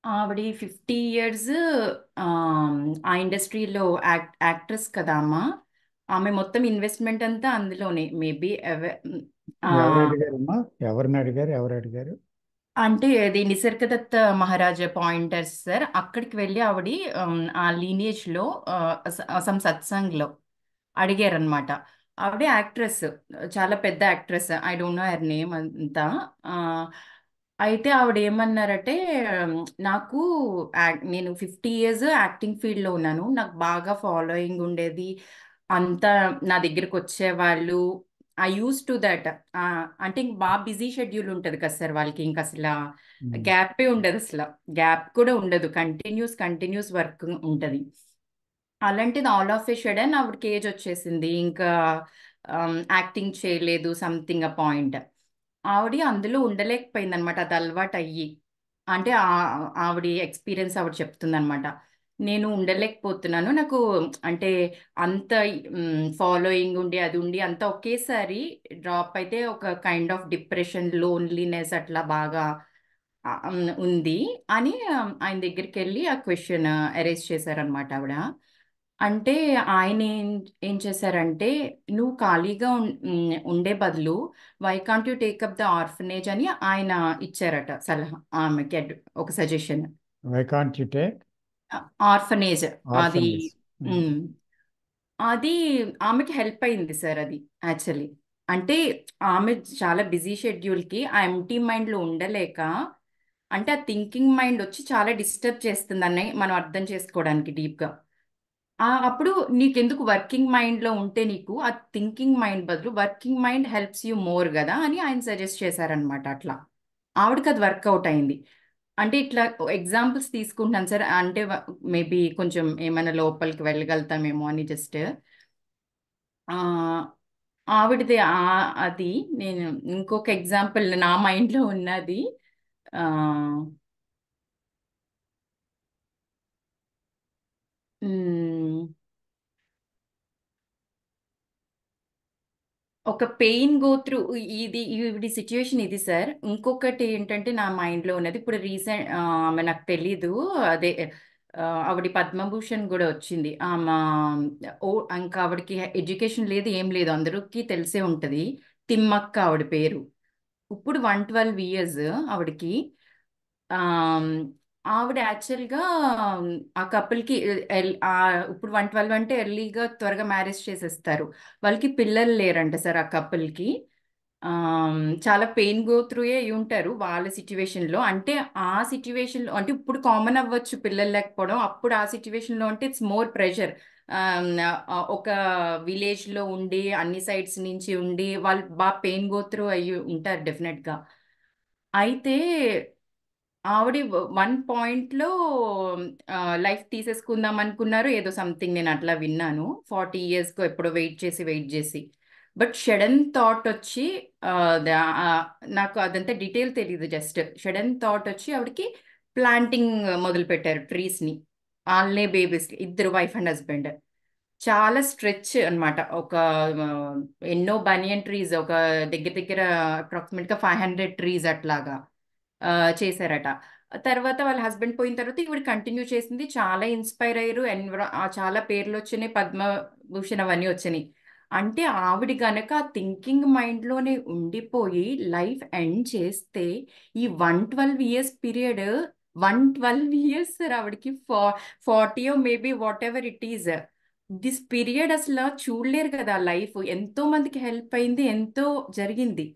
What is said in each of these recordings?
ఆవిడ 50 ఇయర్స్ ఆ ఇండస్ట్రీలో యాక్ట్రెస్ కదా అమ్మ. ఆమె మొత్తం ఇన్వెస్ట్మెంట్ అంతా అందులోనే మేబీ. ఎవరు అడిగారమ్మా? ఎవరిని అడిగారు? ఎవరు అడిగారు? అంటే అది నిసర్గదత్త మహారాజా పాయింటర్స్ సార్. అక్కడికి వెళ్ళి ఆవిడ ఆ లీనియేజ్ లో సమ్ సత్సంగ్లో అడిగారనమాట. ఆవిడ యాక్ట్రెస్, చాలా పెద్ద actress. I don't know her name అంతా. ఆ, అయితే ఆవిడ ఏమన్నారంటే, ఉమ్, నాకు నేను 50 ఇయర్స్ యాక్టింగ్ ఫీల్డ్లో ఉన్నాను, నాకు బాగా ఫాలోయింగ్ ఉండేది అంతా, నా దగ్గరికి వచ్చేవాళ్ళు. I use to that. అంటే ఇంక బాగా బిజీ షెడ్యూల్ ఉంటుంది కదా సార్ వాళ్ళకి, ఇంక అసలు ఉమ్. గ్యాపే ఉండదు, అసలు గ్యాప్ కూడా ఉండదు, కంటిన్యూస్ వర్క్ ఉంటుంది. అలాంటిది ఆల్ ఆఫ్ ఏ షడన్ ఆవిడకి ఏజ్ వచ్చేసింది, ఇంకా యాక్టింగ్ చేయలేదు సంథింగ్ అ పాయింట్. ఆవిడ అందులో ఉండలేకపోయింది అనమాట, అది అలవాటు అయ్యి. అంటే ఆవిడ ఎక్స్పీరియన్స్ ఆవిడ చెప్తుందనమాట. నేను ఉండలేకపోతున్నాను, నాకు అంటే అంత ఫాలోయింగ్ ఉండి అది ఉండి అంత ఒకేసారి డ్రాప్ అయితే ఒక కైండ్ ఆఫ్ డిప్రెషన్, లోన్లీనెస్ అట్లా బాగా ఉంది అని ఆయన దగ్గరికి వెళ్ళి ఆ క్వశ్చన్ అరేజ్ చేశారనమాట ఆవిడ. అంటే ఆయన ఏం చేశారంటే, నువ్వు ఖాళీగా ఉండే బదులు why can't you take up the orphanage అని ఆయన ఇచ్చారట సలహా ఆమెకి, ఒక suggestion. Why can't you take orphanage. అది ఆర్ఫనేజ్? ఉమ్, అది ఆమెకి హెల్ప్ అయింది సార్ అది, యాక్చువల్లీ. అంటే ఆమె చాలా బిజీ షెడ్యూల్కి ఆ ఎంటీ మైండ్లో ఉండలేక, అంటే ఆ థింకింగ్ మైండ్ వచ్చి చాలా డిస్టర్బ్ చేస్తుందని మనం అర్థం చేసుకోవడానికి డీప్గా. అప్పుడు నీకెందుకు వర్కింగ్ మైండ్లో ఉంటే, నీకు ఆ థింకింగ్ మైండ్ బదులు working mind helps you more కదా అని ఆయన సజెస్ట్ చేశారనమాట. అట్లా ఆవిడకి అది వర్కౌట్ అయింది. అంటే ఇట్లా ఎగ్జాంపుల్స్ తీసుకుంటాను సార్, అంటే మేబీ కొంచెం ఏమైనా లోపలికి వెళ్ళగలుగుతామేమో అని జస్ట్ ఆవిడది అది. నేను ఇంకొక ఎగ్జాంపుల్ నా మైండ్లో ఉన్నది. ఆ, మ్, ఒక పెయిన్ గో త్రూ, ఇది సిచ్యువేషన్ ఇది సార్. ఇంకొకటి ఏంటంటే నా మైండ్లో ఉన్నది ఇప్పుడు రీసెంట్, ఆమె నాకు తెలీదు, అదే ఆవిడ పద్మభూషణ్ కూడా వచ్చింది ఆమె. ఓ, ఇంకా ఆవిడకి ఎడ్యుకేషన్ లేదు, ఏం లేదు, అందరికీ తెలిసే ఉంటుంది. తిమ్మక్క ఆవిడ పేరు. ఇప్పుడు 112 ఇయర్స్ ఆవిడకి. ఆమ్, ఆవిడ యాక్చువల్గా ఆ కపుల్కి ఇప్పుడు 112 అంటే ఎర్లీగా త్వరగా మ్యారేజ్ చేసేస్తారు. వాళ్ళకి పిల్లలు లేరంట సార్ ఆ కపుల్కి. చాలా పెయిన్ గో త్రూ అయి ఉంటారు వాళ్ళ సిచ్యువేషన్లో. అంటే ఆ సిచ్యువేషన్లో అంటే ఇప్పుడు కామన్ అవ్వచ్చు పిల్లలు లేకపోవడం, అప్పుడు ఆ సిచ్యువేషన్లో అంటే ఇట్స్ మోర్ ప్రెషర్. ఒక విలేజ్లో ఉండి అన్ని సైడ్స్ నుంచి ఉండి వాళ్ళు బాగా పెయిన్ గో త్రూ అయ్యి ఉంటారు డెఫినెట్గా. అయితే ఆవిడ 1 పాయింట్లో లైఫ్ తీసేసుకుందాం అనుకున్నారు, ఏదో సంథింగ్ నేను అట్లా విన్నాను. 40 ఇయర్స్కో ఎప్పుడో వెయిట్ చేసి బట్ షడన్ థాట్ వచ్చి, ఆ, ఆ, నాకు అదంతా డీటెయిల్ తెలియదు, జస్ట్ షడన్ థాట్ వచ్చి ఆవిడకి ప్లాంటింగ్ మొదలు పెట్టారు ట్రీస్ని. వాళ్ళే బేబీస్, ఇద్దరు వైఫ్ అండ్ హస్బెండ్. చాలా స్ట్రెచ్ అన్నమాట. ఒక ఆ, ఎన్నో బనియన్ ట్రీస్, ఒక దగ్గర దగ్గర అప్రాక్సిమేట్గా 500 ట్రీస్ అట్లాగా ఆ, చేశారట. తర్వాత వాళ్ళ హస్బెండ్ పోయిన తర్వాత ఈవిడ కంటిన్యూ చేసింది, చాలా ఇన్స్పైర్ అయ్యారు. చాలా పేర్లు వచ్చినాయి, పద్మభూషణ్ అవన్నీ వచ్చినాయి. అంటే ఆవిడ గనక థింకింగ్ మైండ్లోనే ఉండిపోయి లైఫ్ ఎండ్ చేస్తే, ఈ 112 ఇయర్స్ పీరియడ్, 112 ఇయర్స్ సార్ ఆవిడకి. 40 maybe what ever it is, this period అసలు చూడలేరు కదా. లైఫ్ ఎంతో మందికి హెల్ప్ అయింది, ఎంతో జరిగింది.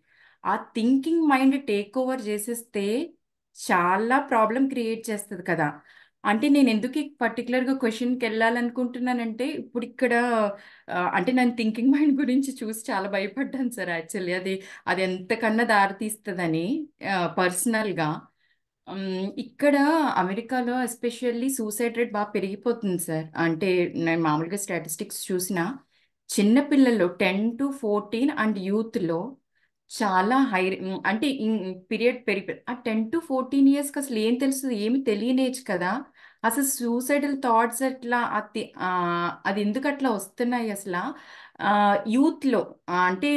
ఆ థింకింగ్ మైండ్ టేక్ ఓవర్ చేసేస్తే చాలా ప్రాబ్లం క్రియేట్ చేస్తుంది కదా. అంటే నేను ఎందుకు పర్టికులర్గా క్వశ్చన్కి వెళ్ళాలనుకుంటున్నానంటే, ఇప్పుడు ఇక్కడ అంటే నేను థింకింగ్ మైండ్ గురించి చూసి చాలా భయపడ్డాను సార్, యాక్చువల్లీ. అది అది ఎంతకన్నా దారితీస్తుందని పర్సనల్గా. ఇక్కడ అమెరికాలో ఎస్పెషల్లీ సూసైడ్ రేట్ బాగా పెరిగిపోతుంది సార్. అంటే నేను మామూలుగా స్టాటిస్టిక్స్ చూసిన, చిన్నపిల్లల్లో 10 to 14 అండ్ యూత్లో చాలా హై. అంటే పీరియడ్ పెరిగి ఆ 10 to 14 ఇయర్స్కి అసలు ఏం తెలుస్తుంది, ఏమి తెలియని ఏజ్ కదా. అసలు సూసైడల్ థాట్స్ అట్లా అది ఎందుకు అట్లా వస్తున్నాయి అసలు. యూత్లో అంటే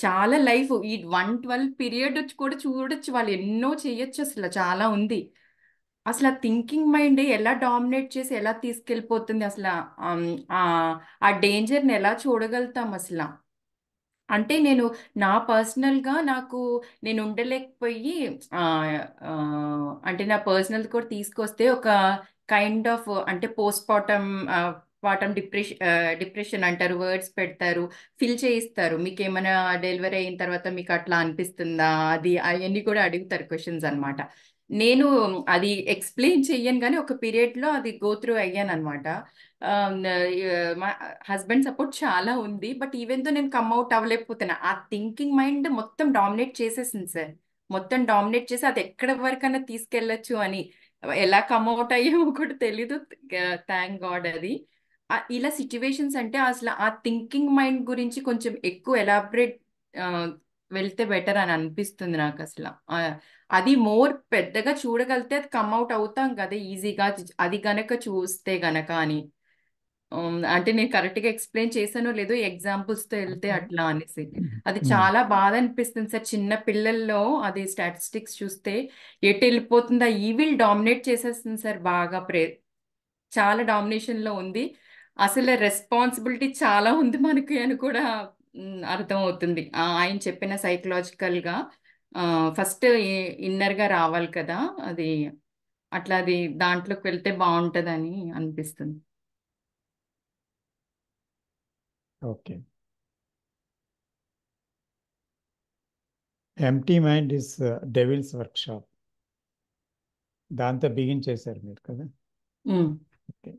చాలా లైఫ్ ఈ 112 పీరియడ్ కూడా చూడొచ్చు, వాళ్ళు ఎన్నో చేయొచ్చు, అసలు చాలా ఉంది. అసలు ఆ థింకింగ్ మైండ్ ఎలా డామినేట్ చేసి ఎలా తీసుకెళ్ళిపోతుంది అసలు. ఆ ఆ డేంజర్ని ఎలా చూడగలుగుతాం అసలు. అంటే నేను నా పర్సనల్గా నాకు నేను ఉండలేకపోయి ఆ, ఆ, అంటే నా పర్సనల్ కూడా తీసుకొస్తే ఒక కైండ్ ఆఫ్ అంటే పోస్ట్ పార్టమ్ పార్టమ్ డిప్రెషన్ అంటారు, వర్డ్స్ పెడతారు, ఫిల్ చేయిస్తారు. మీకు ఏమైనా డెలివరీ అయిన తర్వాత మీకు అట్లా అనిపిస్తుందా, అది అవన్నీ కూడా అడుగుతారు క్వశ్చన్స్ అన్నమాట. నేను అది ఎక్స్ప్లెయిన్ చెయ్యను కానీ ఒక పీరియడ్లో అది గో త్రూ అయ్యాను అనమాట. మా హస్బెండ్ సపోర్ట్ చాలా ఉంది, బట్ ఈవెన్ తో నేను కమ్ అవుట్ అవ్వలేకపోతున్నా. ఆ థింకింగ్ మైండ్ మొత్తం డామినేట్ చేసేసింది సార్. మొత్తం డామినేట్ చేసి అది ఎక్కడ వరకైనా తీసుకెళ్ళొచ్చు అని. ఎలా కమ్ అవుట్ అయ్యామో కూడా తెలీదు. థ్యాంక్ గాడ్ అది. ఇలా సిచ్యువేషన్స్ అంటే అసలు ఆ థింకింగ్ మైండ్ గురించి కొంచెం ఎక్కువ ఎలాబరేట్ వెళ్తే బెటర్ అని అనిపిస్తుంది నాకు అసలు. అది మోర్ పెద్దగా చూడగలితే అది కమ్ అవుట్ అవుతాం కదా ఈజీగా, అది గనక చూస్తే గనక అని. అంటే నేను కరెక్ట్ గా ఎక్స్ప్లెయిన్ చేశానో లేదో ఎగ్జాంపుల్స్ తో వెళ్తే అంటే అట్లా అనేసి. అది ఉమ్, చాలా బాధ అనిపిస్తుంది సార్. చిన్న పిల్లల్లో అది స్టాటిస్టిక్స్ చూస్తే ఎటు వెళ్ళిపోతుందా, ఈవిల్ డామినేట్ చేసేస్తుంది సార్. బాగా చాలా డామినేషన్ లో ఉంది. అసలు రెస్పాన్సిబిలిటీ చాలా ఉంది మనకి అని కూడా అర్థం అవుతుంది. ఆయన చెప్పిన సైకలాజికల్ గా ఫస్ట్ ఇన్నర్ గా రావాలి కదా అది. అట్లా అది దాంట్లోకి వెళ్తే బాగుంటదని అనిపిస్తుంది. Okay. Empty mind is devil's workshop, దాంతో బిగిన్ చేశారు మీరు కదా. Um, okay.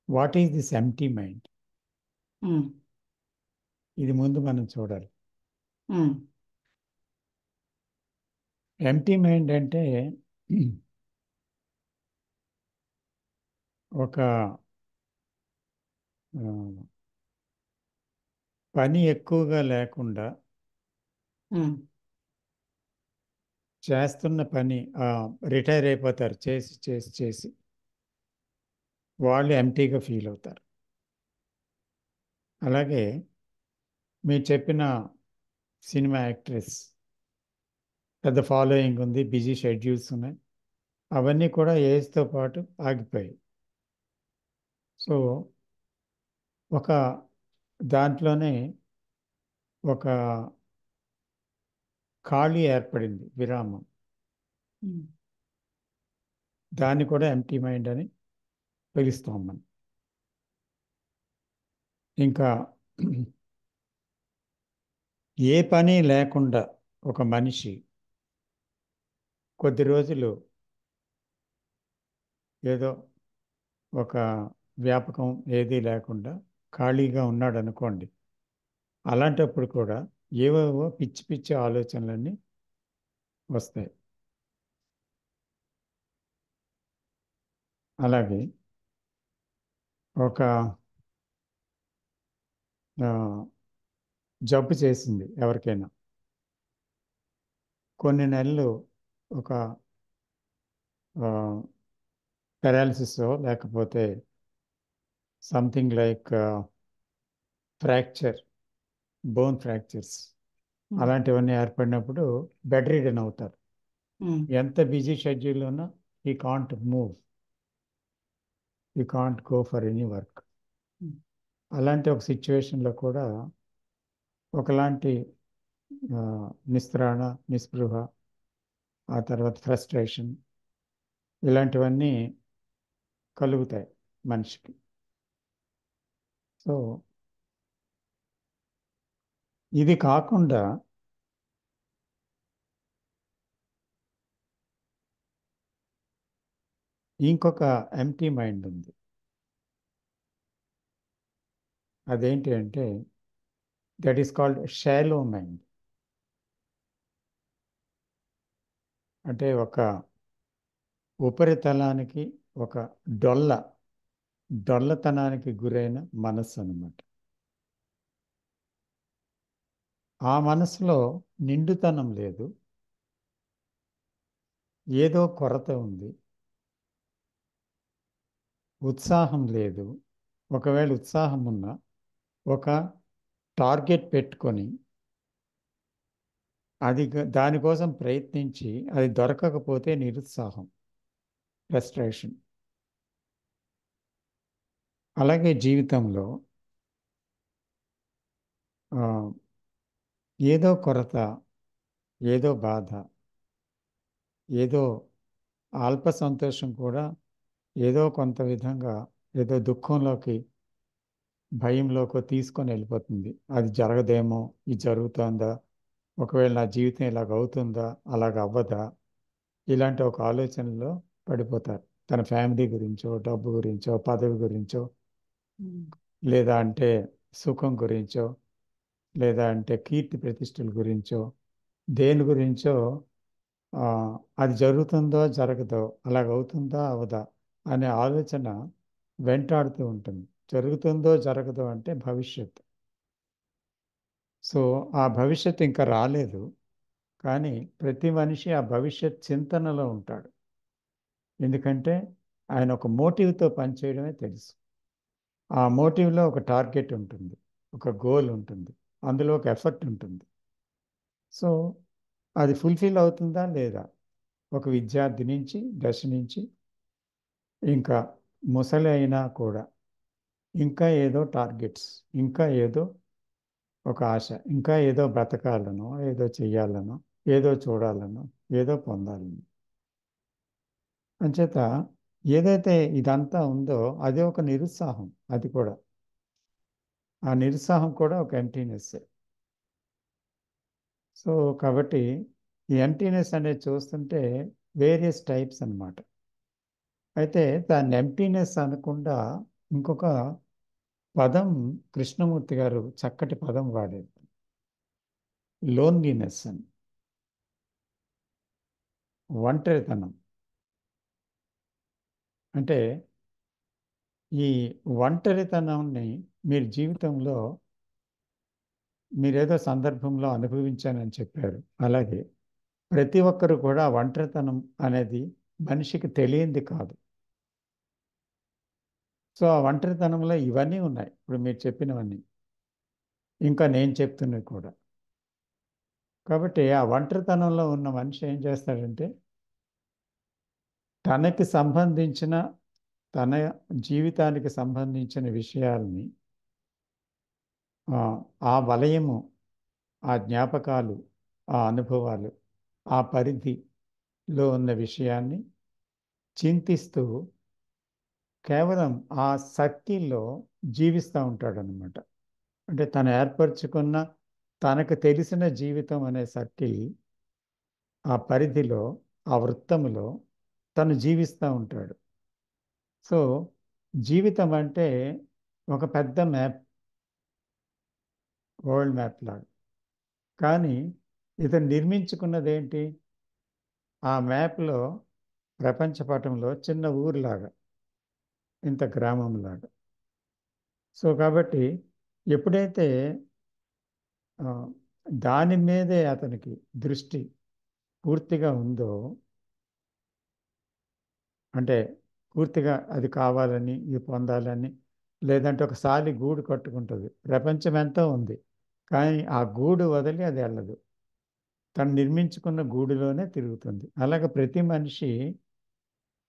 What is this empty mind? Um, ఇది ముందు మనం చూడాలి. ఉమ్, ఎంటీ మైండ్ అంటే ఒక ఆ, పని ఎక్కువగా లేకుండా ఉమ్, చేస్తున్న పని రిటైర్ అయిపోతారు చేసి చేసి చేసి, వాళ్ళు ఎంటీగా ఫీల్ అవుతారు. అలాగే మీరు చెప్పిన సినిమా యాక్ట్రెస్, పెద్ద ఫాలోయింగ్ ఉంది, బిజీ షెడ్యూల్స్ ఉన్నాయి, అవన్నీ కూడా ఏజ్తో పాటు ఆగిపోయాయి. సో ఒక దాంట్లోనే ఒక ఖాళీ ఏర్పడింది, విరామం. ఉమ్, దాన్ని కూడా ఎంటీ మైండ్ అని పిలుస్తాం మనం. ఇంకా ఏ పని లేకుండా ఒక మనిషి కొద్ది రోజులు ఏదో ఒక వ్యాపకం ఏదీ లేకుండా ఖాళీగా ఉన్నాడు అనుకోండి, అలాంటప్పుడు కూడా ఏవేవో పిచ్చి పిచ్చి ఆలోచనలన్నీ వస్తాయి. అలాగే ఒక ఆ, జబ్బు చేసింది ఎవరికైనా, కొన్ని నెలలు ఒక పెరాలసిస్ లేకపోతే something like fracture, bone fractures, um, అలాంటివన్నీ ఏర్పడినప్పుడు బెడ్ రిడన్ అవుతారు. ఉమ్, ఎంత బిజీ షెడ్యూల్ ఉన్నా I can't move, I can't go for any work. Um, అలాంటి ఒక సిచ్యువేషన్లో కూడా ఒకలాంటి ఆ, నిస్త్రాణ, నిస్పృహ, ఆ తర్వాత ఫ్రస్ట్రేషన్, ఇలాంటివన్నీ కలుగుతాయి మనిషికి. సో ఇది కాకుండా ఇంకొక ఎంటీ మైండ్ ఉంది. అదేంటి అంటే that is called shallow mind. అంటే ఒక ఉపరితలానికి ఒక డొల్ల డొల్లతనానికి గురైన మనస్సు అన్నమాట. ఆ మనసులో నిండుతనం లేదు, ఏదో కొరత ఉంది, ఉత్సాహం లేదు. ఒకవేళ ఉత్సాహం ఉన్నా ఒక టార్గెట్ పెట్టుకొని దానికోసం ప్రయత్నించి అది దొరకకపోతే నిరుత్సాహం, ఫ్రస్ట్రేషన్. అలాగే జీవితంలో ఆ, ఏదో కొరత, ఏదో బాధ, ఏదో అల్ప సంతోషం కూడా ఏదో కొంత విధంగా ఏదో దుఃఖంలోకి, భయంలోకి తీసుకొని వెళ్ళిపోతుంది. అది జరగదేమో, ఇది జరుగుతుందా, ఒకవేళ నా జీవితం ఇలాగ అవుతుందా, అలాగ అవ్వదా, ఇలాంటి ఒక ఆలోచనలో పడిపోతారు. తన ఫ్యామిలీ గురించో, డబ్బు గురించో, పదవి గురించో, లేదా అంటే సుఖం గురించో, లేదా అంటే కీర్తి ప్రతిష్టల గురించో, దేని గురించో ఆ, అది జరుగుతుందో జరగదో, అలాగవుతుందా అవదా అనే ఆలోచన వెంటాడుతూ ఉంటుంది. జరుగుతుందో జరగదో అంటే భవిష్యత్తు. సో ఆ భవిష్యత్తు ఇంకా రాలేదు, కానీ ప్రతి మనిషి ఆ భవిష్యత్ చింతనలో ఉంటాడు. ఎందుకంటే ఆయన ఒక మోటివ్తో పనిచేయడమే తెలుసు. ఆ మోటివ్లో ఒక టార్గెట్ ఉంటుంది, ఒక గోల్ ఉంటుంది, అందులో ఒక ఎఫర్ట్ ఉంటుంది. సో అది ఫుల్ఫిల్ అవుతుందా లేదా, ఒక విద్యార్థి నుంచి దశ నుంచి ఇంకా ముసలి అయినా కూడా ఇంకా ఏదో టార్గెట్స్, ఇంకా ఏదో ఒక ఆశ, ఇంకా ఏదో బ్రతకాలనో, ఏదో చెయ్యాలనో, ఏదో చూడాలనో, ఏదో పొందాలనో. అంచేత ఏదైతే ఇదంతా ఉందో అదే ఒక నిరుత్సాహం. అది కూడా, ఆ నిరుత్సాహం కూడా ఒక ఎంటీనెస్. సో కాబట్టి ఈ ఎంటీనెస్ అనేది చూస్తుంటే వేరియస్ టైప్స్ అన్నమాట. అయితే దాన్ని ఎంటీనెస్ అనకుండా ఇంకొక పదం కృష్ణమూర్తి గారు చక్కటి పదం వాడారు, లోన్లీనెస్ అని. ఒంటరితనం అంటే, ఈ ఒంటరితనాన్ని మీరు జీవితంలో మీరేదో సందర్భంలో అనుభవించానని చెప్పారు. అలాగే ప్రతి ఒక్కరు కూడా ఒంటరితనం అనేది మనిషికి తెలియంది కాదు. సో ఆ ఒంటరితనంలో ఇవన్నీ ఉన్నాయి, ఇప్పుడు మీరు చెప్పినవన్నీ, ఇంకా నేను చెప్తున్నవి కూడా. కాబట్టి ఆ ఒంటరితనంలో ఉన్న మనిషి ఏం చేస్తాడంటే తనకి సంబంధించిన, తన జీవితానికి సంబంధించిన విషయాల్ని, ఆ ఆ వలయము, ఆ జ్ఞాపకాలు, ఆ అనుభవాలు, ఆ పరిధిలో ఉన్న విషయాన్ని చింతిస్తూ కేవలం ఆ సర్కిల్లో జీవిస్తూ ఉంటాడనమాట. అంటే తను ఏర్పరచుకున్న, తనకు తెలిసిన జీవితం అనే సర్కిల్, ఆ పరిధిలో, ఆ వృత్తములో తను జీవిస్తూ ఉంటాడు. సో జీవితం అంటే ఒక పెద్ద మ్యాప్, వరల్డ్ మ్యాప్ లాగా. కానీ ఇతను నిర్మించుకున్నది ఏంటి, ఆ మ్యాప్లో ప్రపంచ పటంలో చిన్న ఊరులాగా, ఇంత గ్రామంలాగా. సో కాబట్టి ఎప్పుడైతే ఆ, దాని మీదే అతనికి దృష్టి పూర్తిగా ఉందో, అంటే పూర్తిగా అది కావాలని, ఇది పొందాలని, లేదంటే ఒకసారి గూడు కట్టుకుంటుంది, ప్రపంచం ఎంతో ఉంది, కానీ ఆ గూడు వదిలి అది వెళ్ళదు, తను నిర్మించుకున్న గూడులోనే తిరుగుతుంది. అలాగే ప్రతి మనిషి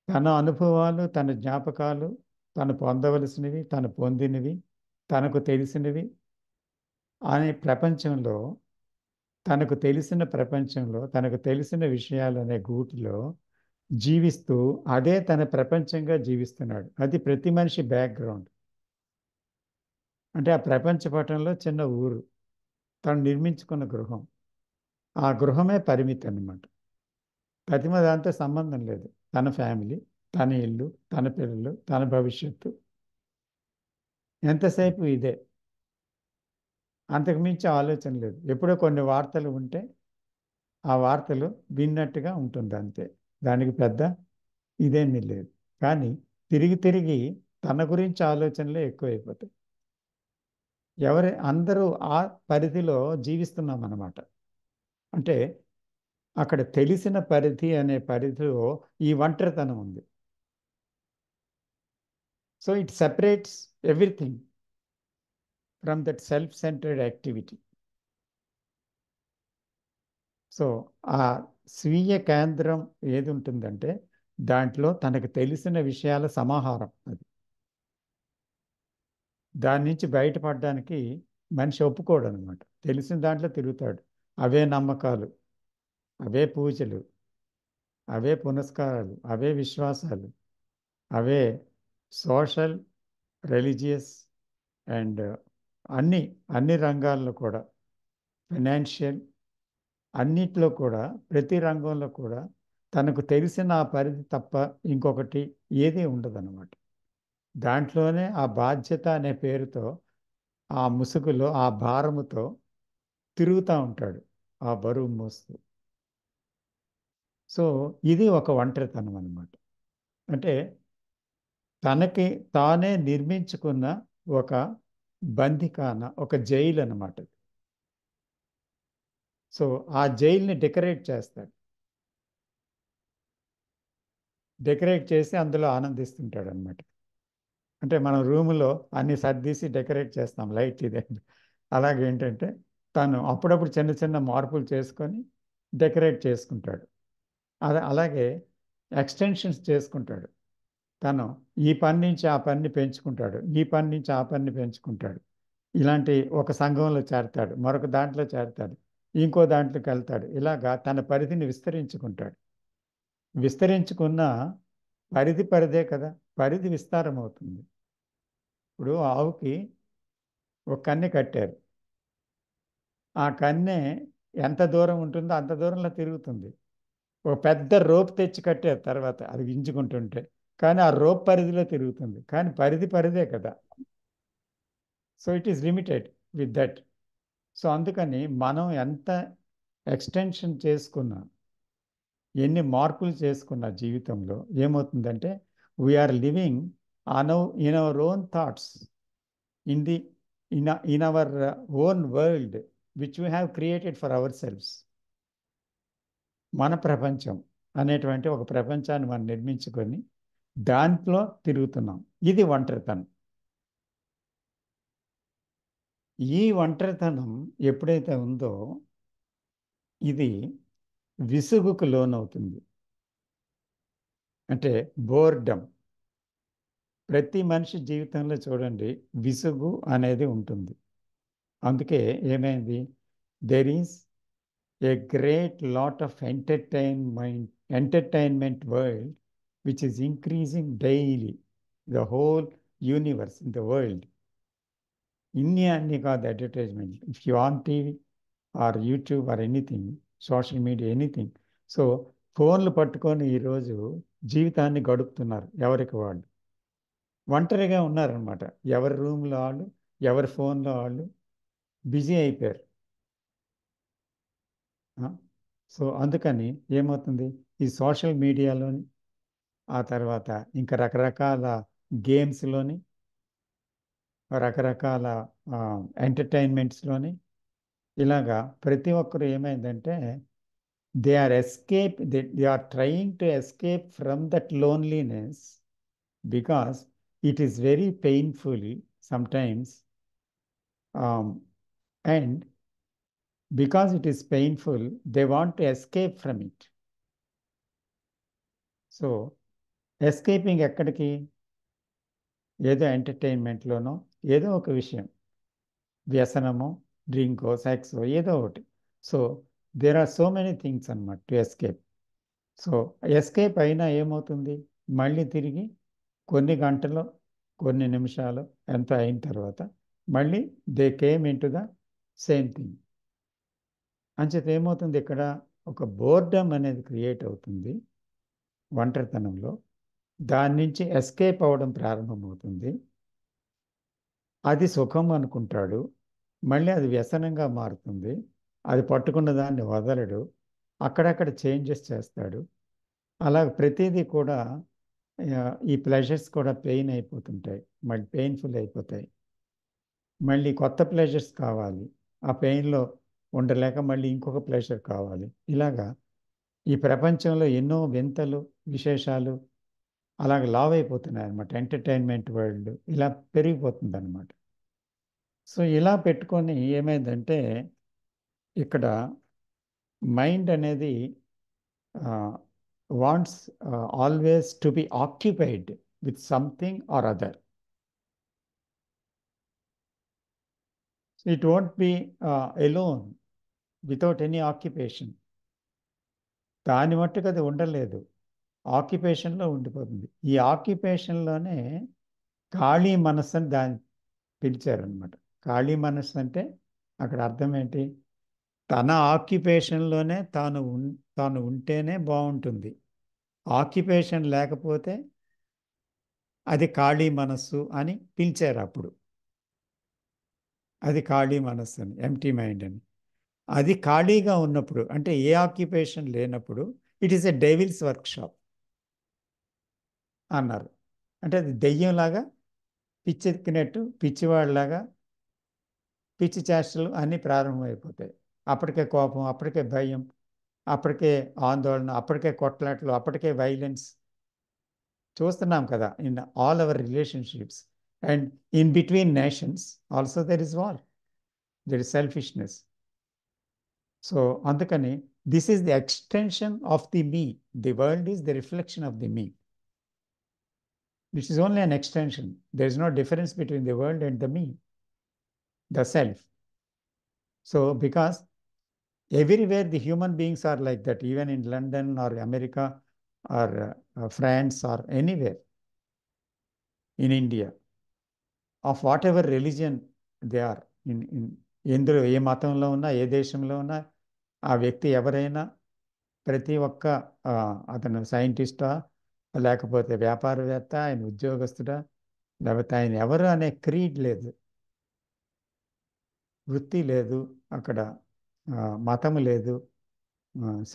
తన అనుభవాలు, తన జ్ఞాపకాలు, తను పొందవలసినవి, తను పొందినవి, తనకు తెలిసినవి అనే ప్రపంచంలో, తనకు తెలిసిన ప్రపంచంలో, తనకు తెలిసిన విషయాలు అనే గూటిలో జీవిస్తూ అదే తన ప్రపంచంగా జీవిస్తున్నాడు. అది ప్రతి మనిషి బ్యాక్గ్రౌండ్. అంటే ఆ ప్రపంచ పటంలో చిన్న ఊరు, తను నిర్మించుకున్న గృహం, ఆ గృహమే పరిమితి అన్నమాట. ప్రతిమ దాంతో సంబంధం లేదు. తన ఫ్యామిలీ, తన ఇల్లు, తన పిల్లలు, తన భవిష్యత్తు, ఎంతసేపు ఇదే, అంతకుమించి ఆలోచన లేదు. ఎప్పుడో కొన్ని వార్తలు ఉంటే ఆ వార్తలు విన్నట్టుగా ఉంటుంది అంతే, దానికి పెద్ద ఇదేమీ లేదు. కానీ తిరిగి తిరిగి తన గురించి ఆలోచనలే ఎక్కువైపోతాయి. అందరూ ఆ పరిధిలో జీవిస్తున్నాం అన్నమాట. అంటే అక్కడ తెలిసిన పరిధి అనే పరిధిలో ఈ ఒంటరితనం ఉంది. So it separates everything from that self centred activity. So ఆ స్వీయ కేంద్రం ఏది ఉంటుందంటే దాంట్లో తనకు తెలిసిన విషయాల సమాహారం అది. దాని నుంచి బయటపడడానికి మనిషి ఒప్పుకోడు అనమాట. తెలిసిన దాంట్లో తిరుగుతాడు. అవే నమ్మకాలు, అవే పూజలు, అవే పునస్కారాలు, అవే విశ్వాసాలు, అవే సోషల్, రిలీజియస్ అండ్ అన్ని అన్ని రంగాల్లో కూడా, ఫైనాన్షియల్, అన్నిట్లో కూడా, ప్రతి రంగంలో కూడా తనకు తెలిసిన ఆ పరిధి తప్ప ఇంకొకటి ఏదీ ఉండదన్నమాట. దాంట్లోనే ఆ బాధ్యత అనే పేరుతో, ఆ ముసుగులో, ఆ భారముతో తిరుగుతూ ఉంటాడు, ఆ బరువు మోస్తూ. సో ఇది ఒక ఒంటరితనం అన్నమాట. అంటే తనకి తానే నిర్మించుకున్న ఒక బందికాన, ఒక జైలు అన్నమాట. సో ఆ జైల్ని డెకరేట్ చేస్తాడు. డెకరేట్ చేసి అందులో ఆనందిస్తుంటాడు అనమాట. అంటే మనం రూములో అన్ని సర్దీసి డెకరేట్ చేస్తాం, లైట్ ఇదే. అలాగేంటంటే తను అప్పుడప్పుడు చిన్న చిన్న మార్పులు చేసుకొని డెకరేట్ చేసుకుంటాడు. అలాగే ఎక్స్టెన్షన్స్ చేసుకుంటాడు. తను ఈ పని నుంచి ఆ పని పెంచుకుంటాడు, ఈ పని నుంచి ఆ పని పెంచుకుంటాడు. ఇలాంటి ఒక సంఘంలో చేరతాడు, మరొక దాంట్లో చేరతాడు, ఇంకో దాంట్లోకి వెళ్తాడు. ఇలాగా తన పరిధిని విస్తరించుకుంటాడు. విస్తరించుకున్న పరిధే కదా, పరిధి విస్తారం అవుతుంది. ఇప్పుడు ఆవుకి ఒక కన్నె కట్టారు. ఆ కన్నె ఎంత దూరం ఉంటుందో అంత దూరంలో తిరుగుతుంది. ఒక పెద్ద రోప్ తెచ్చి కట్టారు తర్వాత, అది గింజుకుంటుంటే, కానీ ఆ రోప్ పరిధిలో తిరుగుతుంది. కానీ పరిధే కదా. So it is limited with that. So అందుకని మనం ఎంత ఎక్స్టెన్షన్ చేసుకున్నా, ఎన్ని మార్పులు చేసుకున్న జీవితంలో ఏమవుతుందంటే we are living in our own thoughts, in the in our own world which we have created for ourselves. మన ప్రపంచం అనేటువంటి ఒక ప్రపంచాన్ని మనం నిర్మించుకొని దాంట్లో తిరుగుతున్నాం. ఇది ఒంటరితనం. ఈ ఒంటరితనం ఎప్పుడైతే ఉందో ఇది విసుగుకు లోనవుతుంది. అంటే బోర్డమ్. ప్రతి మనిషి జీవితంలో చూడండి విసుగు అనేది ఉంటుంది. అందుకే ఏమైంది, there is a great lot of entertainment world which is increasing daily. The whole universe in the world. ఇన్ని అన్ని కాదు advertisement. If you on TV or YouTube or anything, social media, anything. So ఫోన్లు పట్టుకొని ఈరోజు జీవితాన్ని గడుపుతున్నారు ఎవరికి వాళ్ళు. ఒంటరిగా ఉన్నారనమాట. ఎవరి రూమ్లో వాళ్ళు, ఎవరి ఫోన్లో వాళ్ళు బిజీ అయిపోయారు. సో అందుకని ఏమవుతుంది, ఈ సోషల్ మీడియాలోని, ఆ తర్వాత ఇంకా రకరకాల గేమ్స్లోని, రకరకాల ఎంటర్టైన్మెంట్స్లోని, ఇలాగా ప్రతి ఒక్కరు ఏమైందంటే they are trying to escape from that loneliness because it is very painful sometimes, and because it is painful they want to escape from it. So escaping ఎక్కడికి, ఏదో ఎంటర్టైన్మెంట్లోనో, ఏదో ఒక విషయం, వ్యసనమో, డ్రింకో, సెక్సో, ఏదో ఒకటి. So there are so many things అన్నమాట to escape. So escape అయినా ఏమవుతుంది, మళ్ళీ తిరిగి కొన్ని గంటలు, కొన్ని నిమిషాలు ఎంత అయిన తర్వాత మళ్ళీ they came in to the same thing. అంచేత ఏమవుతుంది, ఇక్కడ ఒక బోర్డమ్ అనేది క్రియేట్ అవుతుంది ఒంటరితనంలో. దాని నుంచి ఎస్కేప్ అవ్వడం ప్రారంభమవుతుంది. అది సుఖం అనుకుంటాడు, మళ్ళీ అది వ్యసనంగా మారుతుంది. అది పట్టుకున్న దాన్ని వదలడు, అక్కడక్కడ చేంజెస్ చేస్తాడు. అలా ప్రతిదీ కూడా ఈ ప్లెజర్స్ కూడా పెయిన్ అయిపోతుంటాయి, మళ్ళీ పెయిన్ఫుల్ అయిపోతాయి. మళ్ళీ కొత్త ప్లెజర్స్ కావాలి, ఆ పెయిన్లో ఉండలేక మళ్ళీ ఇంకొక ప్లెజర్ కావాలి. ఇలాగా ఈ ప్రపంచంలో ఎన్నో వింతలు, విశేషాలు అలాగ లావ్ అయిపోతున్నాయి అనమాట. ఎంటర్టైన్మెంట్ వరల్డ్ ఇలా పెరిగిపోతుంది అనమాట. సో ఇలా పెట్టుకొని ఏమైందంటే ఇక్కడ మైండ్ అనేది wants always to be occupied with something or other. It won't be alone without any occupation. దాని మట్టుకు అది ఉండలేదు, ఆక్యుపేషన్లో ఉండిపోతుంది. ఈ ఆక్యుపేషన్లోనే ఖాళీ మనస్సు అని దాన్ని పిలిచారనమాట. ఖాళీ మనస్సు అంటే అక్కడ అర్థం ఏంటి? తన ఆక్యుపేషన్లోనే తాను ఉంటేనే బాగుంటుంది. ఆక్యుపేషన్ లేకపోతే అది ఖాళీ మనస్సు అని పిలిచారు అప్పుడు. అది ఖాళీ మనస్సు అని, ఎంప్టీ మైండ్ అని. అది ఖాళీగా ఉన్నప్పుడు అంటే ఏ ఆక్యుపేషన్ లేనప్పుడు it is a devils workshop అన్నారు. అంటే అది దెయ్యంలాగా పిచ్చెక్కినట్టు పిచ్చివాడిలాగా పిచ్చి చేష్టలు అన్నీ ప్రారంభమైపోతాయి. అప్పటికే కోపం, అప్పటికే భయం, అప్పటికే ఆందోళన, అప్పటికే కొట్లాట్లు, అప్పటికే వైలెన్స్ చూస్తున్నాం కదా in all our relationships. And in between nations also there is war, there is selfishness. So అందుకని this is the extension of the me. The world is the reflection of the me. This is only an extension. There is no difference between the world and the me, the self. So because everywhere the human beings are like that, even in London or America or France or anywhere in India, of whatever religion they are, ఎందులో ఏ మతంలో ఉన్నా ఏ దేశంలో ఉన్నా ఆ వ్యక్తి ఎవరైనా ప్రతి ఒక్క అతను సైంటిస్టా లేకపోతే వ్యాపారవేత్త, ఆయన ఉద్యోగస్తుడా, లేకపోతే ఆయన ఎవరు అనే క్రీడ్ లేదు, వృత్తి లేదు, అక్కడ మతం లేదు,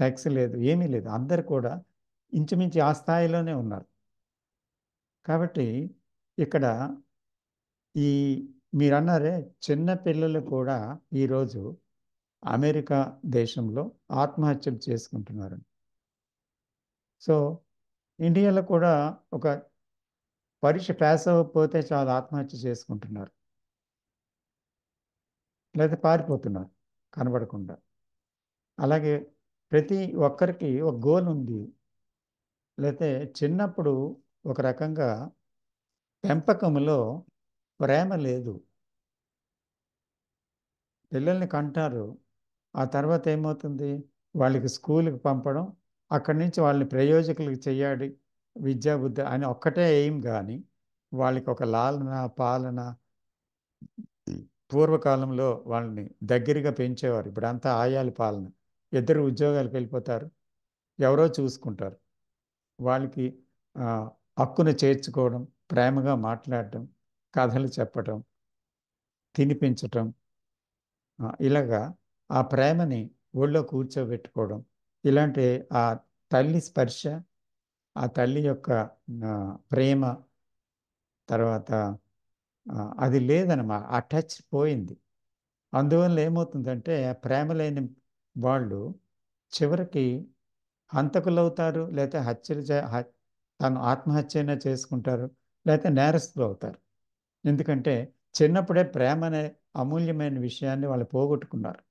సెక్స్ లేదు, ఏమీ లేదు. అందరు కూడా ఇంచుమించు ఆ స్థాయిలోనే ఉన్నారు. కాబట్టి ఇక్కడ ఈ మీరు అన్నారే చిన్న పిల్లలు కూడా ఈరోజు అమెరికా దేశంలో ఆత్మహత్యలు చేసుకుంటున్నారు. సో ఇండియాలో కూడా ఒక పరీక్ష పాస్ అవ్వకపోతే చాలా ఆత్మహత్య చేసుకుంటున్నారు, లేదా పారిపోతున్నారు కనబడకుండా. అలాగే ప్రతి ఒక్కరికి ఒక గోల్ ఉంది. లేకపోతే చిన్నప్పుడు ఒక రకంగా పెంపకంలో ప్రేమ లేదు. పిల్లల్ని కంటారు, ఆ తర్వాత ఏమవుతుంది? వాళ్ళకి స్కూల్కి పంపడం, అక్కడి నుంచి వాళ్ళని ప్రయోజకులకు చేయాలి, విద్యాబుద్ధి అని ఒక్కటే ఎయిమ్. కానీ వాళ్ళకి ఒక లాలన పాలన, పూర్వకాలంలో వాళ్ళని దగ్గరగా పెంచేవారు. ఇప్పుడంతా ఆయాలి పాలన. ఇద్దరు ఉద్యోగాలకు వెళ్ళిపోతారు, ఎవరో చూసుకుంటారు. వాళ్ళకి హక్కును చేర్చుకోవడం, ప్రేమగా మాట్లాడటం, కథలు చెప్పటం, తినిపించటం, ఇలాగా ఆ ప్రేమని ఒళ్ళో కూర్చోబెట్టుకోవడం, ఇలాంటి ఆ తల్లి స్పర్శ, ఆ తల్లి యొక్క ప్రేమ, తర్వాత అది లేదన్నమాట. ఆ టచ్ పోయింది. అందువల్ల ఏమవుతుందంటే ప్రేమ లేని వాళ్ళు చివరికి హంతకులు అవుతారు, లేకపోతే తను ఆత్మహత్యైనా చేసుకుంటారు, లేకపోతే నేరస్తులు అవుతారు. ఎందుకంటే చిన్నప్పుడే ప్రేమ అనే అమూల్యమైన విషయాన్ని వాళ్ళు పోగొట్టుకున్నారు.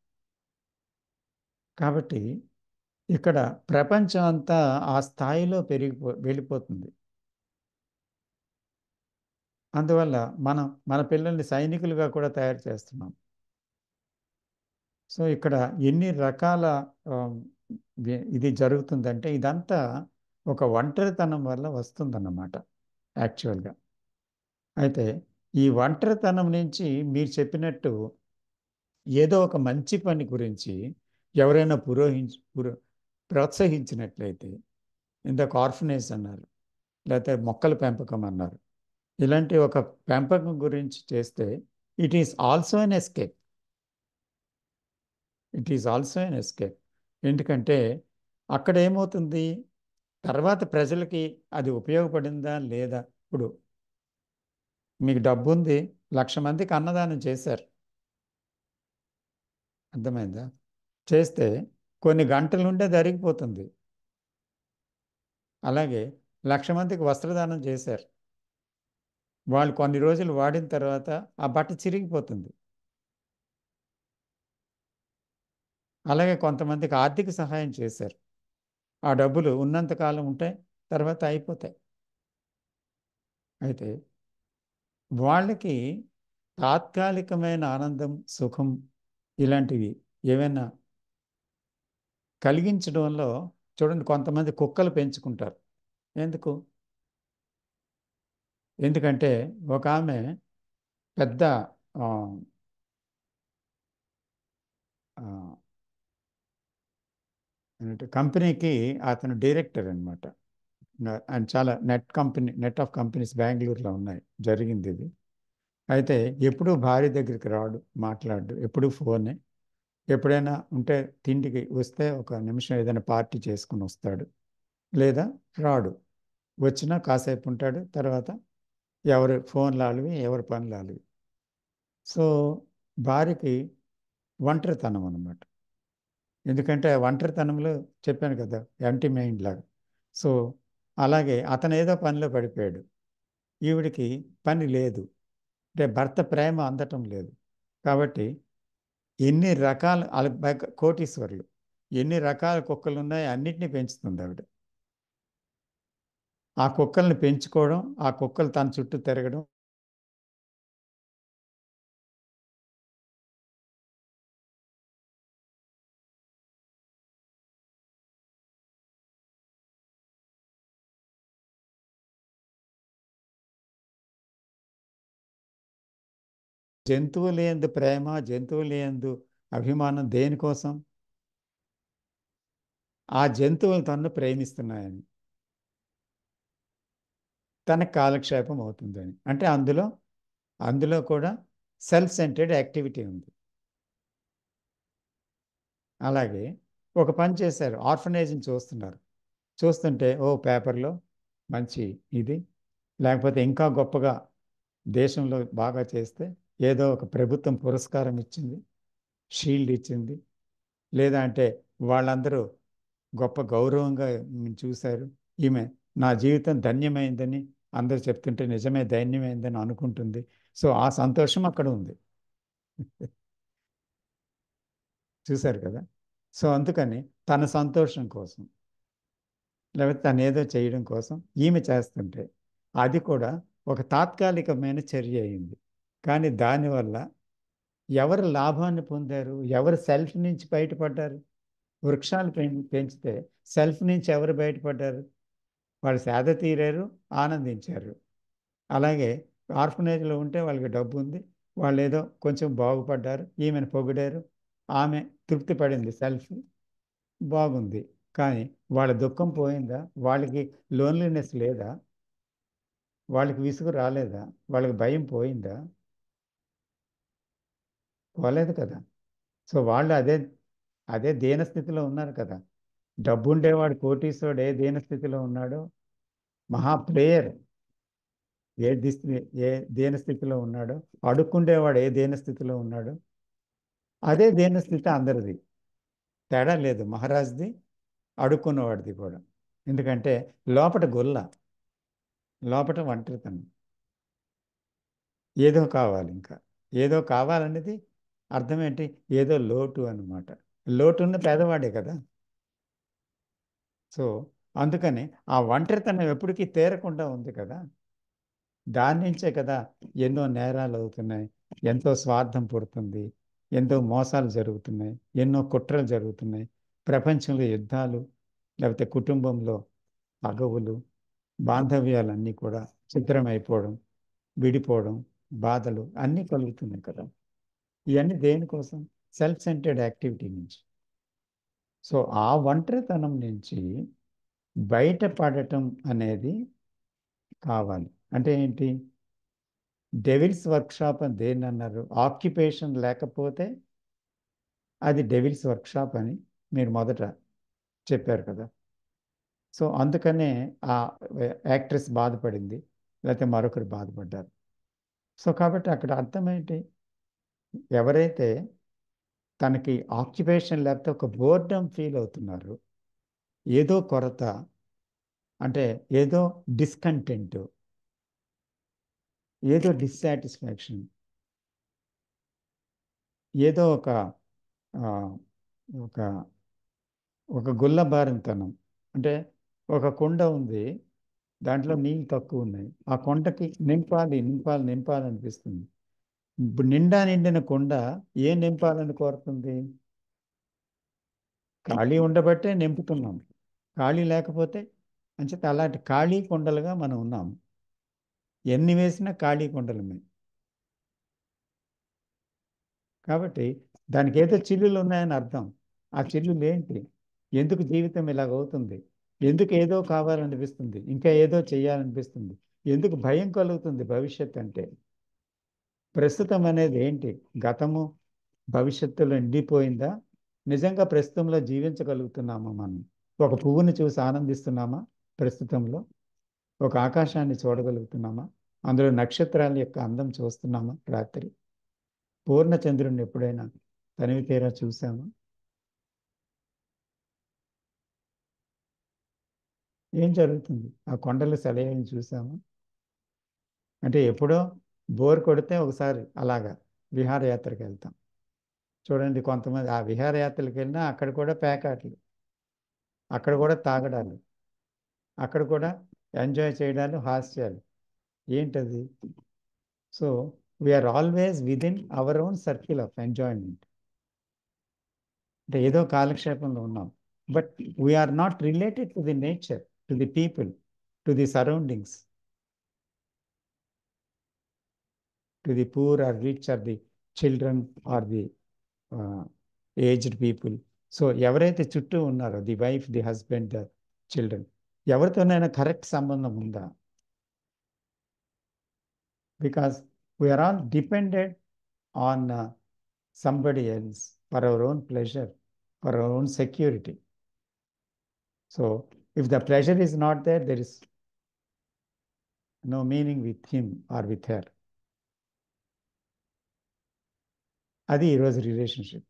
కాబట్టి ఇక్కడ ప్రపంచం అంతా ఆ స్థాయిలో వెళ్ళిపోతుంది. అందువల్ల మనం మన పిల్లల్ని సైనికులుగా కూడా తయారు చేస్తున్నాం. సో ఇక్కడ ఎన్ని రకాల ఇది జరుగుతుందంటే ఇదంతా ఒక ఒంటరితనం వల్ల వస్తుందన్నమాట యాక్చువల్గా. అయితే ఈ ఒంటరితనం నుంచి మీరు చెప్పినట్టు ఏదో ఒక మంచి పని గురించి ఎవరైనా ప్రోత్సహించినట్లయితే, ఇందాక ఆర్ఫనేజ్ అన్నారు, లేకపోతే మొక్కల పెంపకం అన్నారు, ఇలాంటి ఒక పెంపకం గురించి చేస్తే it is also an escape. It is also an escape. ఎందుకంటే అక్కడ ఏమవుతుంది, తర్వాత ప్రజలకి అది ఉపయోగపడిందా లేదా? ఇప్పుడు మీకు డబ్బు ఉంది, 1,00,000 మందికి అన్నదానం చేశారు, అర్థమైందా? చేస్తే కొన్ని గంటల నుండే జరిగిపోతుంది. అలాగే 1,00,000 మందికి వస్త్రదానం చేశారు, వాళ్ళు కొన్ని రోజులు వాడిన తర్వాత ఆ బట్ట చిరిగిపోతుంది. అలాగే కొంతమందికి ఆర్థిక సహాయం చేశారు. ఆ డబ్బులు ఉన్నంతకాలం ఉంటాయి, తర్వాత అయిపోతాయి. అయితే వాళ్ళకి తాత్కాలికమైన ఆనందం, సుఖం ఇలాంటివి ఏమైనా కలిగించడంలో, చూడండి కొంతమంది కుక్కలు పెంచుకుంటారు. ఎందుకు? ఎందుకంటే ఒక ఆమె పెద్ద ఆ, ఆ, ఏంటంటే కంపెనీకి అతను డైరెక్టర్ అనమాట. అండ్ చాలా నెట్ ఆఫ్ కంపెనీస్ బెంగళూరులో ఉన్నాయి. జరిగింది ఇది. అయితే ఎప్పుడూ భార్య దగ్గరికి రాడు, మాట్లాడు, ఎప్పుడూ ఫోనే. ఎప్పుడైనా ఉంటే తిండికి వస్తే ఒక నిమిషం ఏదైనా పార్టీ చేసుకుని వస్తాడు, లేదా రాడు. వచ్చినా కాసేపు ఉంటాడు, తర్వాత ఎవరి ఫోన్లు వాళ్ళవి, ఎవరి పనులు వాళ్ళవి. సో భార్యకి ఒంటరితనం అనమాట. ఎందుకంటే ఆ ఒంటరితనంలో చెప్పాను కదా, ఎంటీ మైండ్ లాగా. సో అలాగే అతను ఏదో పనిలో పడిపోయాడు, ఈవిడికి పని లేదు, అంటే భర్త ప్రేమ అందటం లేదు. కాబట్టి ఎన్ని రకాల కోటీశ్వర్లు, ఎన్ని రకాల కుక్కలు ఉన్నాయి, అన్నిటినీ పెంచుతుంది ఆవిడ. ఆ కుక్కల్ని పెంచుకోవడం, ఆ కుక్కలు తన చుట్టూ తిరగడం, జంతువుల యందు ప్రేమ, జంతువుల యందు అభిమానం దేనికోసం? ఆ జంతువులు తనను ప్రేమిస్తున్నాయని, తనకు కాలక్షేపం అవుతుందని. అంటే అందులో అందులో కూడా సెల్ఫ్ సెంటర్డ్ యాక్టివిటీ ఉంది. అలాగే ఒక పని చేశారు, ఆర్ఫనైజ్ని చూస్తున్నారు. చూస్తుంటే ఓ పేపర్లో మంచి ఇది, లేకపోతే ఇంకా గొప్పగా దేశంలో బాగా చేస్తే ఏదో ఒక ప్రభుత్వం పురస్కారం ఇచ్చింది, షీల్డ్ ఇచ్చింది, లేదా అంటే వాళ్ళందరూ గొప్ప గౌరవంగా చూశారు. ఈమె నా జీవితం ధన్యమైందని అందరూ చెప్తుంటే నిజమే ధన్యమైందని అనుకుంటుంది. సో ఆ సంతోషం అక్కడ ఉంది. చూశారు కదా. సో అందుకని తన సంతోషం కోసం, లేకపోతే తను ఏదో చేయడం కోసం ఈమె చేస్తుంటే అది కూడా ఒక తాత్కాలికమైన చర్య అయింది. కానీ దానివల్ల ఎవరు లాభాన్ని పొందారు? ఎవరు సెల్ఫ్ నుంచి బయటపడ్డారు? వృక్షాలు పెంచితే సెల్ఫ్ నుంచి ఎవరు బయటపడ్డారు? వాళ్ళు సేద తీరారు, ఆనందించారు. అలాగే ఆర్ఫనేజ్లో ఉంటే వాళ్ళకి డబ్బు ఉంది, వాళ్ళు ఏదో కొంచెం బాగుపడ్డారు, ఈమెను పొగిడారు, ఆమె తృప్తి పడింది, సెల్ఫ్ బాగుంది. కానీ వాళ్ళ దుఃఖం పోయిందా? వాళ్ళకి లోన్లీనెస్ లేదా? వాళ్ళకి విసుగు రాలేదా? వాళ్ళకి భయం పోయిందా? పోలేదు కదా. సో వాళ్ళు అదే అదే దీన స్థితిలో ఉన్నారు కదా. డబ్బు ఉండేవాడు కోటీశ్వరుడు ఏ దీన స్థితిలో ఉన్నాడో, మహా ప్లేయర్ ఏ దిస్ ఏ దీన స్థితిలో ఉన్నాడో, అడుక్కుండేవాడు ఏ దీన స్థితిలో ఉన్నాడో, అదే దీన స్థితి అందరిది. తేడా లేదు మహారాజ్ది, అడుక్కున్నవాడిది కూడా. ఎందుకంటే లోపట గొల్ల, లోపట ఒంటరితనం, ఏదో కావాలి ఇంకా. ఏదో కావాలనేది అర్థం ఏంటి? ఏదో లోటు అన్నమాట. లోటు ఉన్న పేదవాడే కదా. సో అందుకని ఆ ఒంటరితనం ఎప్పటికీ తీరకుండా ఉంది కదా. దాని నుంచే కదా ఎన్నో నేరాలు అవుతున్నాయి, ఎంతో స్వార్థం పుడుతుంది, ఎంతో మోసాలు జరుగుతున్నాయి, ఎన్నో కుట్రలు జరుగుతున్నాయి, ప్రపంచంలో యుద్ధాలు, లేకపోతే కుటుంబంలో అగవులు, బాంధవ్యాలన్నీ కూడా చిత్రమైపోవడం, విడిపోవడం, బాధలు అన్నీ కలుగుతున్నాయి కదా. ఇవన్నీ దేనికోసం? సెల్ఫ్ సెంటర్డ్ యాక్టివిటీ నుంచి. సో ఆ ఒంటరితనం నుంచి బయటపడటం అనేది కావాలి. అంటే ఏంటి? డెవిల్స్ వర్క్షాప్ అని దేన్ని అన్నారు? ఆక్యుపేషన్ లేకపోతే అది డెవిల్స్ వర్క్షాప్ అని మీరు మొదట చెప్పారు కదా. సో అందుకనే ఆ యాక్ట్రెస్ బాధపడింది, లేకపోతే మరొకరు బాధపడ్డారు. సో కాబట్టి అక్కడ అర్థం ఏంటి? ఎవరైతే తనకి ఆక్యుపేషన్ లేకపోతే ఒక బోర్డమ్ ఫీల్ అవుతున్నారు, ఏదో కొరత, అంటే ఏదో డిస్కంటెంట్, ఏదో డిస్సాటిస్ఫాక్షన్, ఏదో ఒక ఒక ఒక గుల్లబారింతనం. అంటే ఒక కుండ ఉంది, దాంట్లో నీళ్ళు తక్కువ ఉన్నాయి, ఆ కుండకి నింపాలి నింపాలి నింపాలి అనిపిస్తుంది. ఇప్పుడు నిండిన కుండ ఏం నింపాలని కోరుతుంది? ఖాళీ ఉండబట్టే నింపుతున్నాం. ఖాళీ లేకపోతే అంచేత అలాంటి ఖాళీ కుండలుగా మనం ఉన్నాం. ఎన్ని వేసినా ఖాళీ కుండలమే. కాబట్టి దానికి ఏదో చిల్లులు ఉన్నాయని అర్థం. ఆ చిల్లులు ఏంటి? ఎందుకు జీవితం ఇలాగవుతుంది? ఎందుకు ఏదో కావాలనిపిస్తుంది, ఇంకా ఏదో చేయాలనిపిస్తుంది, ఎందుకు భయం కలుగుతుంది భవిష్యత్ అంటే? ప్రస్తుతం అనేది ఏంటి? గతము భవిష్యత్తులో నిండిపోయిందా? నిజంగా ప్రస్తుతంలో జీవించగలుగుతున్నామా మనం? ఒక పువ్వుని చూసి ఆనందిస్తున్నామా ప్రస్తుతంలో? ఒక ఆకాశాన్ని చూడగలుగుతున్నామా? అందులో నక్షత్రాల యొక్క అందం చూస్తున్నామా రాత్రి? పూర్ణచంద్రుడిని ఎప్పుడైనా తనివి తీరా చూసామా? ఏం జరుగుతుంది? ఆ కొండల సెలయేరుని చూసామా? అంటే ఎప్పుడో బోర్ కొడితే ఒకసారి అలాగా విహారయాత్రకు వెళ్తాం. చూడండి, కొంతమంది ఆ విహారయాత్రలకు వెళ్ళినా అక్కడ కూడా పేకాట్లు, అక్కడ కూడా తాగడాలు, అక్కడ కూడా ఎంజాయ్ చేయడాలు, హాస్యాలు. ఏంటది? So we are always within our own circle of enjoyment. అంటే ఏదో కాలక్షేపంలో ఉన్నాం. But we are not related to the nature, to the people, to the surroundings, to the poor or rich or the children or the aged people. So ఎవరైతే చుట్టూ ఉన్నారో, the wife, the husband, the children, ఎవరితోనైనా correct సంబంధం ఉందా? Because we are all depended on somebody else for our own pleasure, for our own security. So if the pleasure is not there, there is no meaning with him or with her. అది ఈరోజు relationship.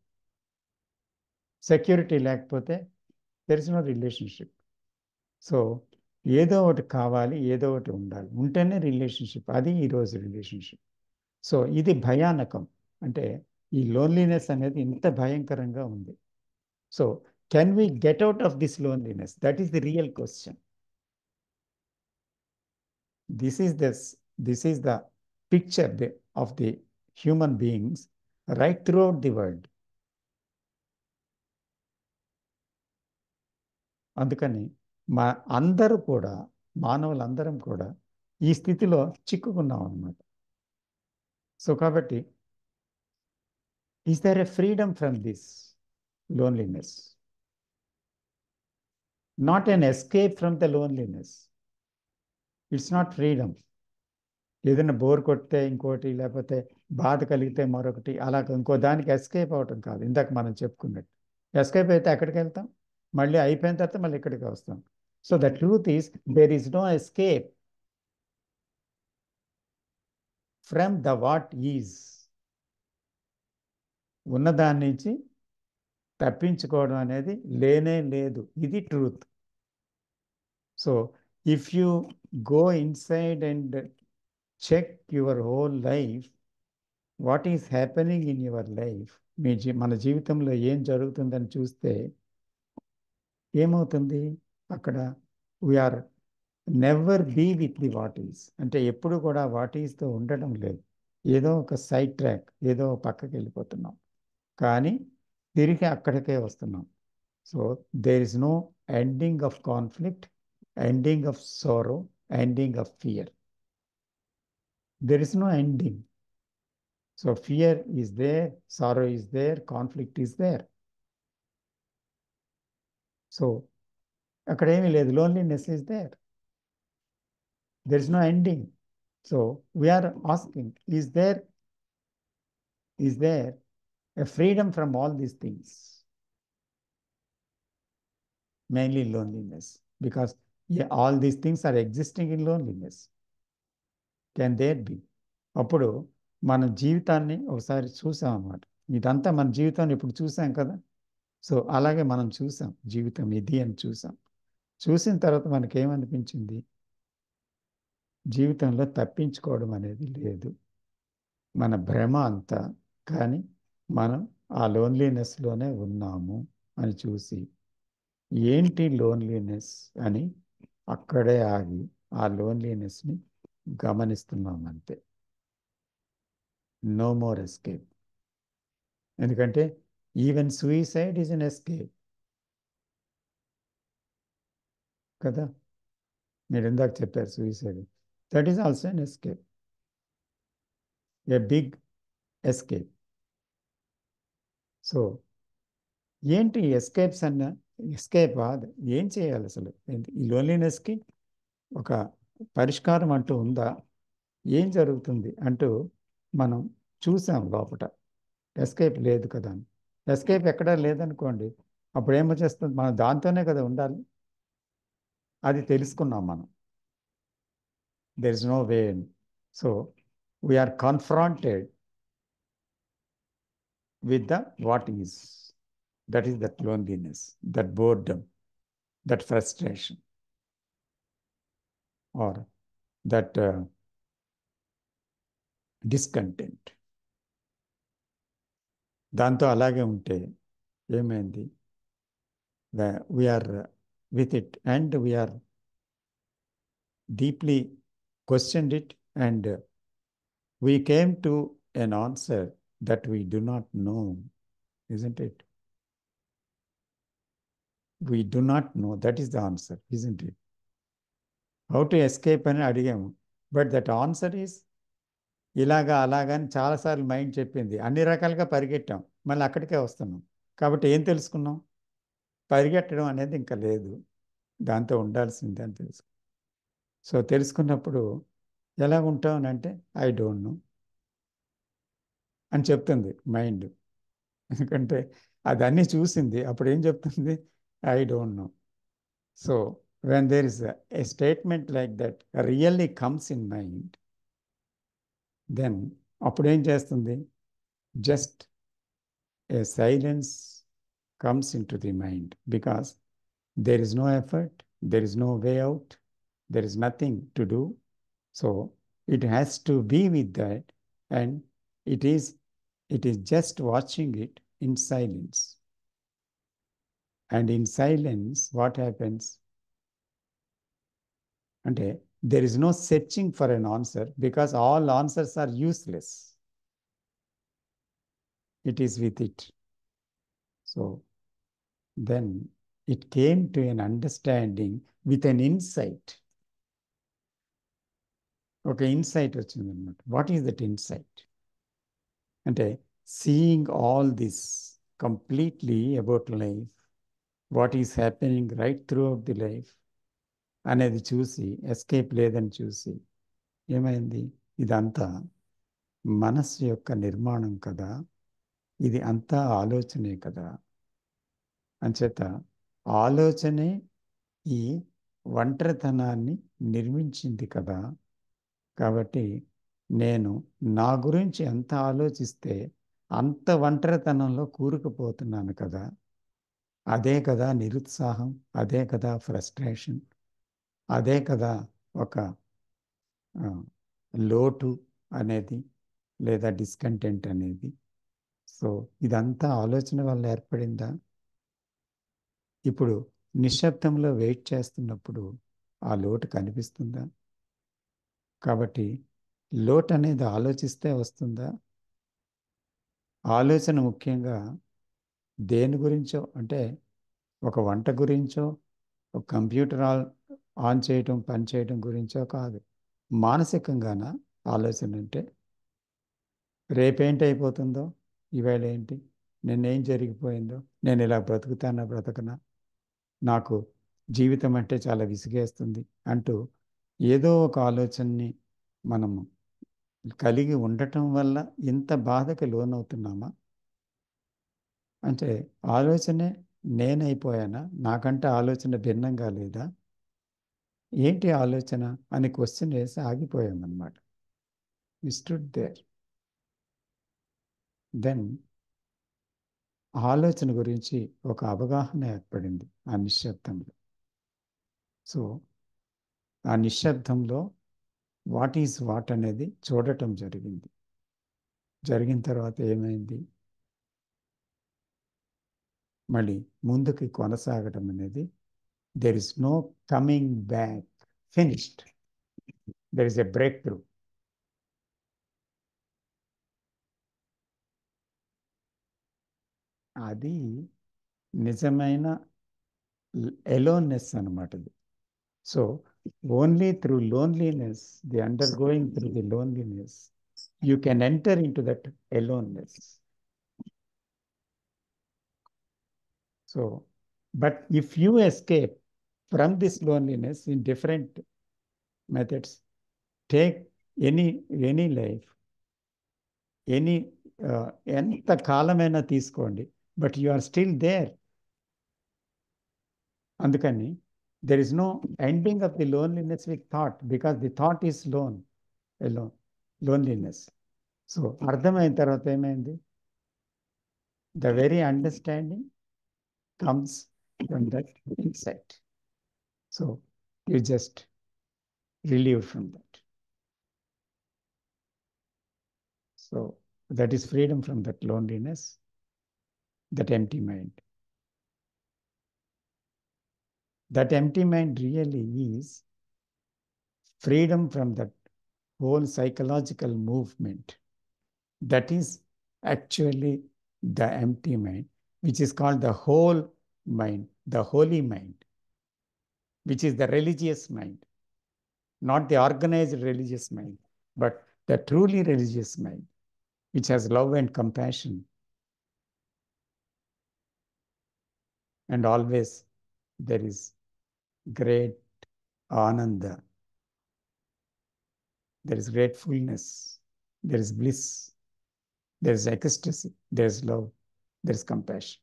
Security లేకపోతే there is no relationship. So ఏదో ఒకటి కావాలి, ఏదో ఒకటి ఉండాలి, ఉంటేనే రిలేషన్షిప్. అది ఈరోజు రిలేషన్షిప్. సో ఇది భయానకం. అంటే ఈ లోన్లీనెస్ అనేది ఇంత భయంకరంగా ఉంది. So can we get out of this loneliness? That is the real question. This is the picture of the human beings right throughout the world. అందుకని మా అందరూ కూడా, మానవులందరం కూడా ఈ స్థితిలో చిక్కుకున్నాం అన్నమాట. సో కాబట్టి is there a freedom from this loneliness? Not an escape from the loneliness. It's not freedom. ఏదైనా బోర్ కొడితే ఇంకోటి, లేకపోతే బాధ కలిగితే మరొకటి, అలా ఇంకో దానికి ఎస్కేప్ అవటం కాదు. ఇందాక మనం చెప్పుకున్నట్టు ఎస్కేప్ అయితే ఎక్కడికి వెళ్తాం? మళ్ళీ అయిపోయిన తర్వాత మళ్ళీ ఇక్కడికి వస్తాం. So the truth is there is no escape from the what is. ఉన్నదాని నుంచి తప్పించుకోవడం అనేది లేనే లేదు. ఇది truth. So if you go inside and check your whole life, what is happening in your life, మన జీవితంలో ఏం జరుగుతుందని చూస్తే ఏమవుతుంది? అక్కడ we are never be with the what is. అంటే ఎప్పుడు కూడా వాట్ ఈస్తో ఉండడం లేదు. ఏదో ఒక సైడ్ ట్రాక్, ఏదో పక్కకి వెళ్ళిపోతున్నాం, కానీ తిరిగి అక్కడికే వస్తున్నాం. So there is no ending of conflict, ending of sorrow, ending of fear. There is no ending. So fear is there, sorrow is there, conflict is there. So అక్కడ ఏమీ లేదు. Loneliness is there. There is no ending. So we are asking, is there a freedom from all these things? Mainly loneliness, because yeah, all these things are existing in loneliness. Can there be? అప్పుడు మన జీవితాన్ని ఒకసారి చూసాం అన్నమాట. ఇదంతా మన జీవితాన్ని ఇప్పుడు చూసాం కదా. సో అలాగే మనం చూసాం, జీవితం ఇది అని చూసాం. చూసిన తర్వాత మనకేమనిపించింది? జీవితంలో తప్పించుకోవడం అనేది లేదు. మన భ్రమ అంతా. కానీ మనం ఆ లోన్లీనెస్లోనే ఉన్నాము అని చూసి ఏంటి లోన్లీనెస్ అని అక్కడే ఆగి ఆ లోన్లీనెస్ని గమనిస్తున్నాం అంతే. No more escape. ఎందుకంటే even suicide is an escape కదా. మీరు ఇందాక చెప్పారు suicide, that is also an escape, a big escape. So ఏంటి ఎస్కేప్స్ అన్న, ఎస్కేప్ అది ఏం చేయాలి అసలు? ఈ లోన్లీనెస్కి ఒక పరిష్కారం అంటూ ఉందా? ఏం జరుగుతుంది అంటూ మనం చూసాం లోపట. ఎస్కేప్ లేదు కదా అని. ఎస్కేప్ ఎక్కడా లేదనుకోండి, అప్పుడు ఏమొచ్చేస్తుంది? మనం దాంతోనే కదా ఉండాలి. అది తెలుసుకున్నాం మనం. There is no way. So we are confronted with the what is. That is that loneliness, that boredom, that frustration, or that discontent. దాంతో అలాగే ఉంటే ఏమైంది? We are with it and we are deeply questioned it, and we came to an answer that we do not know, isn't it? We do not know. That is the answer, isn't it? How to escape అని అడిగాము, but that answer is ఇలాగా అలాగా అని చాలాసార్లు mind చెప్పింది. అన్ని రకాలుగా పరిగెట్టాం, మళ్ళీ అక్కడికే వస్తున్నాం. కాబట్టి ఏం తెలుసుకున్నాం? పరిగెట్టడం అనేది ఇంకా లేదు, దాంతో ఉండాల్సిందే అని తెలుసు. సో తెలుసుకున్నప్పుడు ఎలా ఉంటాం అని అంటే ఐ డోంట్ నో అని చెప్తుంది మైండ్. ఎందుకంటే అది అన్నీ చూసింది, అప్పుడు ఏం చెప్తుంది? I don't know. So when there is a statement like that really comes in mind, then అప్పుడు ఏం చేస్తుంది? Just a silence comes into the mind, because there is no effort, there is no way out, there is nothing to do. So it has to be with that, and it is just watching it in silence. And in silence, what happens? And there is no searching for an answer, because all answers are useless. It is with it. So then it came to an understanding with an insight. ఒక insight వచ్చిందనమాట. What is that insight అంటే seeing all this completely about life, what is happening right through out the life అనేది చూసి, escape లేదని చూసి ఏమైంది? ఇదంతా మనస్సు యొక్క నిర్మాణం కదా, ఇది అంతా ఆలోచనే కదా. అంచేత ఆలోచనే ఈ ఒంటరితనాన్ని నిర్మించింది కదా. కాబట్టి నేను నా గురించి ఎంత ఆలోచిస్తే అంత ఒంటరితనంలో కూరుకుపోతున్నాను కదా. అదే కదా నిరుత్సాహం, అదే కదా ఫ్రస్ట్రేషన్, అదే కదా ఒక లోటు అనేది, లేదా డిస్కంటెంట్ అనేది. సో ఇదంతా ఆలోచన వల్ల ఏర్పడిందా? ఇప్పుడు నిశ్శబ్దంలో వెయిట్ చేస్తున్నప్పుడు ఆ లోటు కనిపిస్తుందా? కాబట్టి లోటు అనేది ఆలోచిస్తే వస్తుందా? ఆలోచన ముఖ్యంగా దేని గురించో, అంటే ఒక వంట గురించో, ఒక కంప్యూటర్ ఆన్ చేయటం, పని చేయటం గురించో కాదు. మానసికంగాన ఆలోచన అంటే రేపేంటి అయిపోతుందో, ఈవేళ ఏంటి, నిన్నేం జరిగిపోయిందో, నేను ఇలా బ్రతుకుతానా బ్రతకనా, నాకు జీవితం అంటే చాలా విసిగేస్తుంది అంటూ ఏదో ఒక ఆలోచనని మనము కలిగి ఉండటం వల్ల ఇంత బాధకి లోనవుతున్నామా? అంటే ఆలోచనే నేనైపోయానా? నాకంటే ఆలోచన భిన్నంగా లేదా? ఏంటి ఆలోచన అని క్వశ్చన్ వేసి ఆగిపోయామన్నమాట. వి స్టూడ్ దేర్. దెన్ ఆలోచన గురించి ఒక అవగాహన ఏర్పడింది ఆ నిశ్శబ్దంలో. సో ఆ నిశ్శబ్దంలో వాట్ ఈజ్ వాట్ అనేది చూడటం జరిగింది. జరిగిన తర్వాత ఏమైంది? మళ్ళీ ముందుకి కొనసాగడం అనేది there is no coming back, finished, there is a breakthrough. అది నిజమైన ఎలోన్నెస్ అనమాట. So only through loneliness, the undergoing through the loneliness, you can enter in to that aloneness. So but if you escape from this loneliness in different methods, take any life, any ఎంత కాలమైనా తీసుకోండి, but you are still there. అందుకని there is no ending of the loneliness with thought, because the thought is loneliness. So అర్థమైన తర్వాత ఏమైంది? The very understanding comes from that insight. So you just relieve from that. So that is freedom from that loneliness, that empty mind. That empty mind really is freedom from that whole psychological movement. That is actually the empty mind, which is called the whole mind, the holy mind, which is the religious mind. Not the organized religious mind, but the truly religious mind, which has love and compassion. And always there is great ananda. There is gratefulness. There is bliss. There is ecstasy. There is love. There is compassion.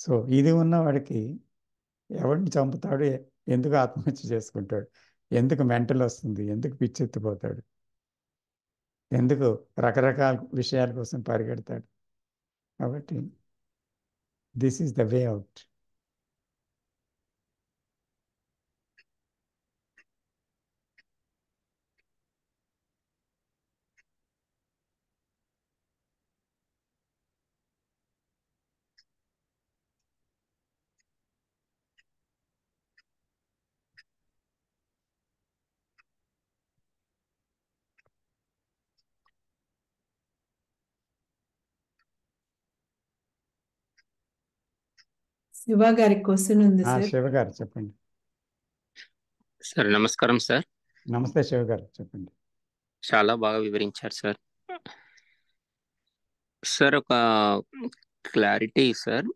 So ఇది ఉన్నవాడికి ఎవరిని చంపుతాడు, ఎందుకు ఆత్మహత్య చేసుకుంటాడు, ఎందుకు mental వస్తుంది, ఎందుకు పిచ్చెత్తిపోతాడు, ఎందుకు రకరకాల విషయాల కోసం పరిగెడతాడు. కాబట్టి this is the way out. Shiva గారి క్వశ్చన్ ఉంది సార్. శివ గారు చెప్పండి. సార్ నమస్కారం సార్. నమస్తే శివ గారు చెప్పండి. చాలా బాగా వివరించారు సార్. సార్ ఒక క్లారిటీ సార్,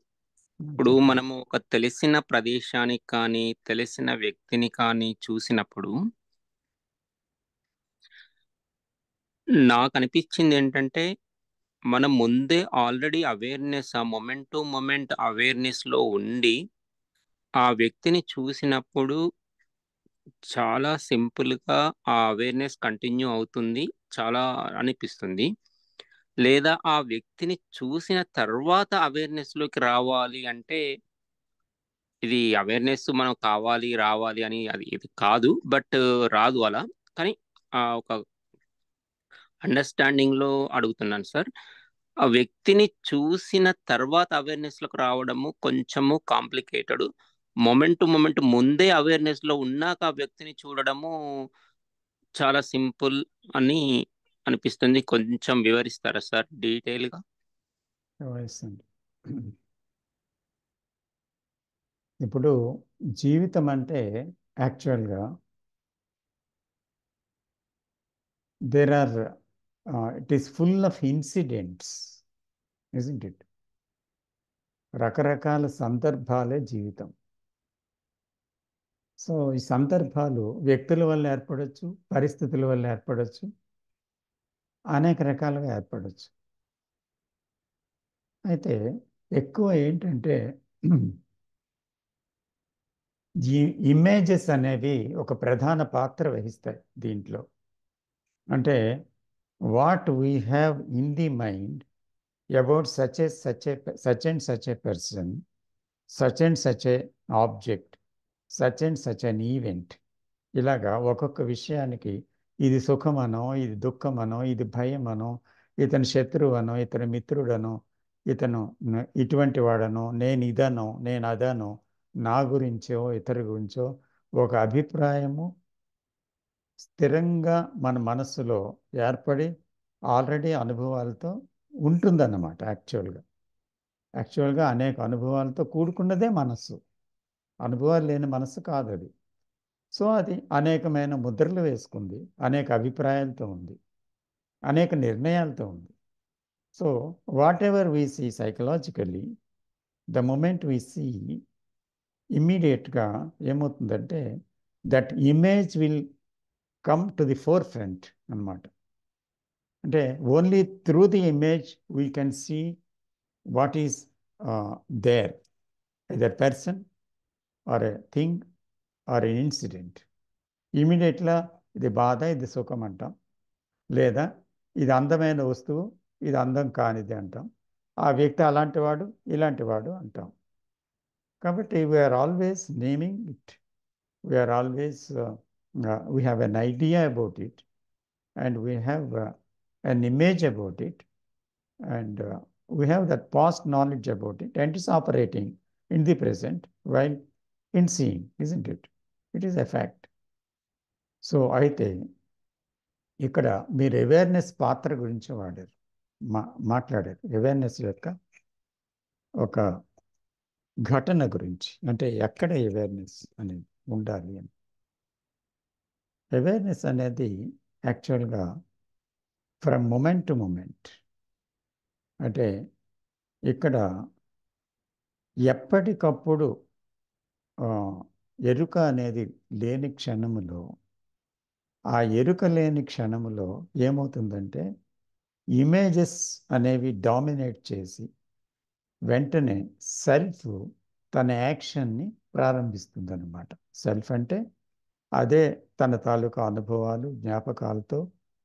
ఇప్పుడు మనము ఒక తెలిసిన ప్రదేశానికి కానీ తెలిసిన వ్యక్తిని కానీ చూసినప్పుడు నాకు అనిపించింది ఏంటంటే, మనం ముందే ఆల్రెడీ అవేర్నెస్, ఆ మొమెంట్ టు మొమెంట్ అవేర్నెస్లో ఉండి ఆ వ్యక్తిని చూసినప్పుడు చాలా సింపుల్గా ఆ అవేర్నెస్ కంటిన్యూ అవుతుంది చాలా అనిపిస్తుంది. లేదా ఆ వ్యక్తిని చూసిన తర్వాత అవేర్నెస్లోకి రావాలి అంటే, ఇది అవేర్నెస్ మనం కావాలి రావాలి అని అది ఇది కాదు, బట్ రాదు అలా. కానీ ఒక అండర్స్టాండింగ్లో అడుగుతున్నాను సార్. ఆ వ్యక్తిని చూసిన తర్వాత అవేర్నెస్లోకి రావడము కొంచెము కాంప్లికేటెడ్. మొమెంట్ టు మొమెంట్ ముందే అవేర్నెస్లో ఉన్నాక ఆ వ్యక్తిని చూడడము చాలా సింపుల్ అని అనిపిస్తుంది. కొంచెం వివరిస్తారా సార్ డీటెయిల్గా? ఇప్పుడు జీవితం అంటే యాక్చువల్గా there are it is full of incidents, isn't it? రకరకాల సందర్భాలే జీవితం. సో ఈ సందర్భాలు వ్యక్తుల వల్ల ఏర్పడవచ్చు, పరిస్థితుల వల్ల ఏర్పడవచ్చు, అనేక రకాలుగా ఏర్పడవచ్చు. అయితే ఎక్కువ ఏంటంటే ఈ ఇమేజెస్ అనేవి ఒక ప్రధాన పాత్ర వహిస్తాయి దీంట్లో. అంటే what we have in the mind about such and such a person, such and such a object, such and such an event, ఇలాగా ఒక్కొక్క విషయానికి ఇది సుఖమనో, ఇది దుఃఖమనో, ఇది భయమనో, ఇతను శత్రువనో, ఇతను మిత్రుడనో, ఇతను ఇటువంటి వాడనో, నేను ఇదనో, నేను అదనో, నా గురించో ఇతరి గురించో ఒక అభిప్రాయము స్థిరంగా మన మనస్సులో ఏర్పడి ఆల్రెడీ అనుభవాలతో ఉంటుందన్నమాట. యాక్చువల్గా అనేక అనుభవాలతో కూడుకున్నదే మనస్సు. అనుభవాలు లేని మనస్సు కాదు అది. సో అది అనేకమైన ముద్రలు వేసుకుంది, అనేక అభిప్రాయాలతో ఉంది, అనేక నిర్ణయాలతో ఉంది. So whatever we see psychologically, the moment we see, ఇమ్మీడియట్గా ఏమవుతుందంటే that image will come to the forefront అన్నమాట. అంటే only through the image we can see what is there, either person or a thing or a incident. ఇమీడియట్గా ఇది బాధ, ఇది సుఖం అంటాం, లేదా ఇది అందమైన వస్తువు, ఇది అందం కానిది అంటాం, ఆ వ్యక్తి అలాంటి వాడు, ఇలాంటి వాడు అంటాం. కాబట్టి we are always naming it, we are always we have an idea about it, and we have an image about it, and we have that past knowledge about it, and it's operating in the present while in seeing, isn't it? It is a fact. So అయితే ఇక్కడ మీరు awareness పాత్ర గురించి మాట్లాడారు. Awareness యొక్క ఒక ఘటన గురించి, అంటే ఎక్కడ అవేర్నెస్ అనేది ఉండాలి అని. అవేర్నెస్ అనేది యాక్చువల్గా ఫ్రమ్ మూమెంట్ టు మూమెంట్, అంటే ఇక్కడ ఎప్పటికప్పుడు ఎరుక అనేది లేని క్షణములో, ఆ ఎరుక లేని క్షణములో ఏమవుతుందంటే ఇమేజెస్ అనేవి డామినేట్ చేసి వెంటనే సెల్ఫ్ తన యాక్షన్ని ప్రారంభిస్తుందన్నమాట. సెల్ఫ్ అంటే అదే తన తాలూకా అనుభవాలు, జ్ఞాపకాలతో,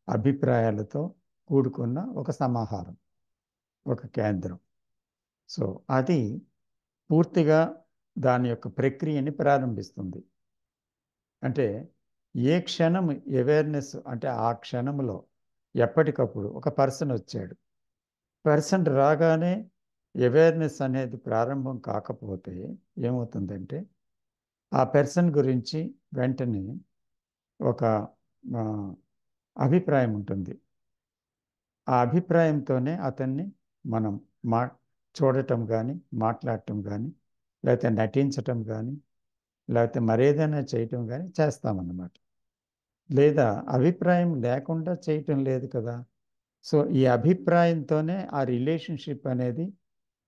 అభిప్రాయాలతో కూడుకున్న ఒక సమాహారం, ఒక కేంద్రం. సో అది పూర్తిగా దాని యొక్క ప్రక్రియని ప్రారంభిస్తుంది. అంటే ఏ క్షణం అవేర్నెస్, అంటే ఆ క్షణంలో ఎప్పటికప్పుడు ఒక పర్సన్ వచ్చాడు, పర్సన్ రాగానే అవేర్నెస్ అనేది ప్రారంభం కాకపోతే ఏమవుతుందంటే ఆ పర్సన్ గురించి వెంటనే ఒక అభిప్రాయం ఉంటుంది. ఆ అభిప్రాయంతోనే అతన్ని మనం చూడటం కానీ, మాట్లాడటం కానీ, లేకపోతే నటించటం కానీ, లేకపోతే మరేదైనా చేయటం కానీ చేస్తామన్నమాట. లేదా అభిప్రాయం లేకుండా చేయటం లేదు కదా. సో ఈ అభిప్రాయంతోనే ఆ రిలేషన్షిప్ అనేది,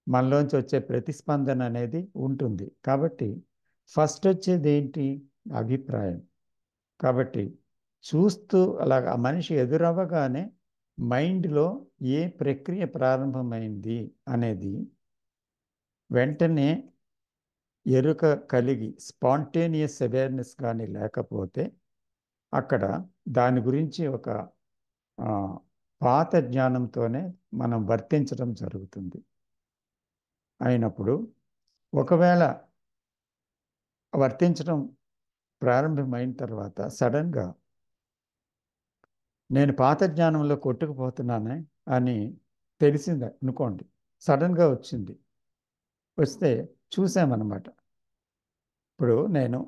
మనలోంచి వచ్చే ప్రతిస్పందన అనేది ఉంటుంది. కాబట్టి ఫస్ట్ వచ్చేది ఏంటి? అభిప్రాయం. కాబట్టి చూస్తూ అలాగ ఆ మనిషి ఎదురవ్వగానే మైండ్లో ఏ ప్రక్రియ ప్రారంభమైంది అనేది వెంటనే ఎరుక కలిగి స్పాంటేనియస్ అవేర్నెస్ కానీ లేకపోతే అక్కడ దాని గురించి ఒక పాత జ్ఞానంతోనే మనం వర్తించడం జరుగుతుంది. అయినప్పుడు ఒకవేళ వర్తించడం ప్రారంభమైన తర్వాత సడన్గా నేను పాత జ్ఞానంలో కొట్టుకుపోతున్నానే అని తెలిసింది అనుకోండి, సడన్గా వచ్చింది, వస్తే చూసామన్నమాట. ఇప్పుడు నేను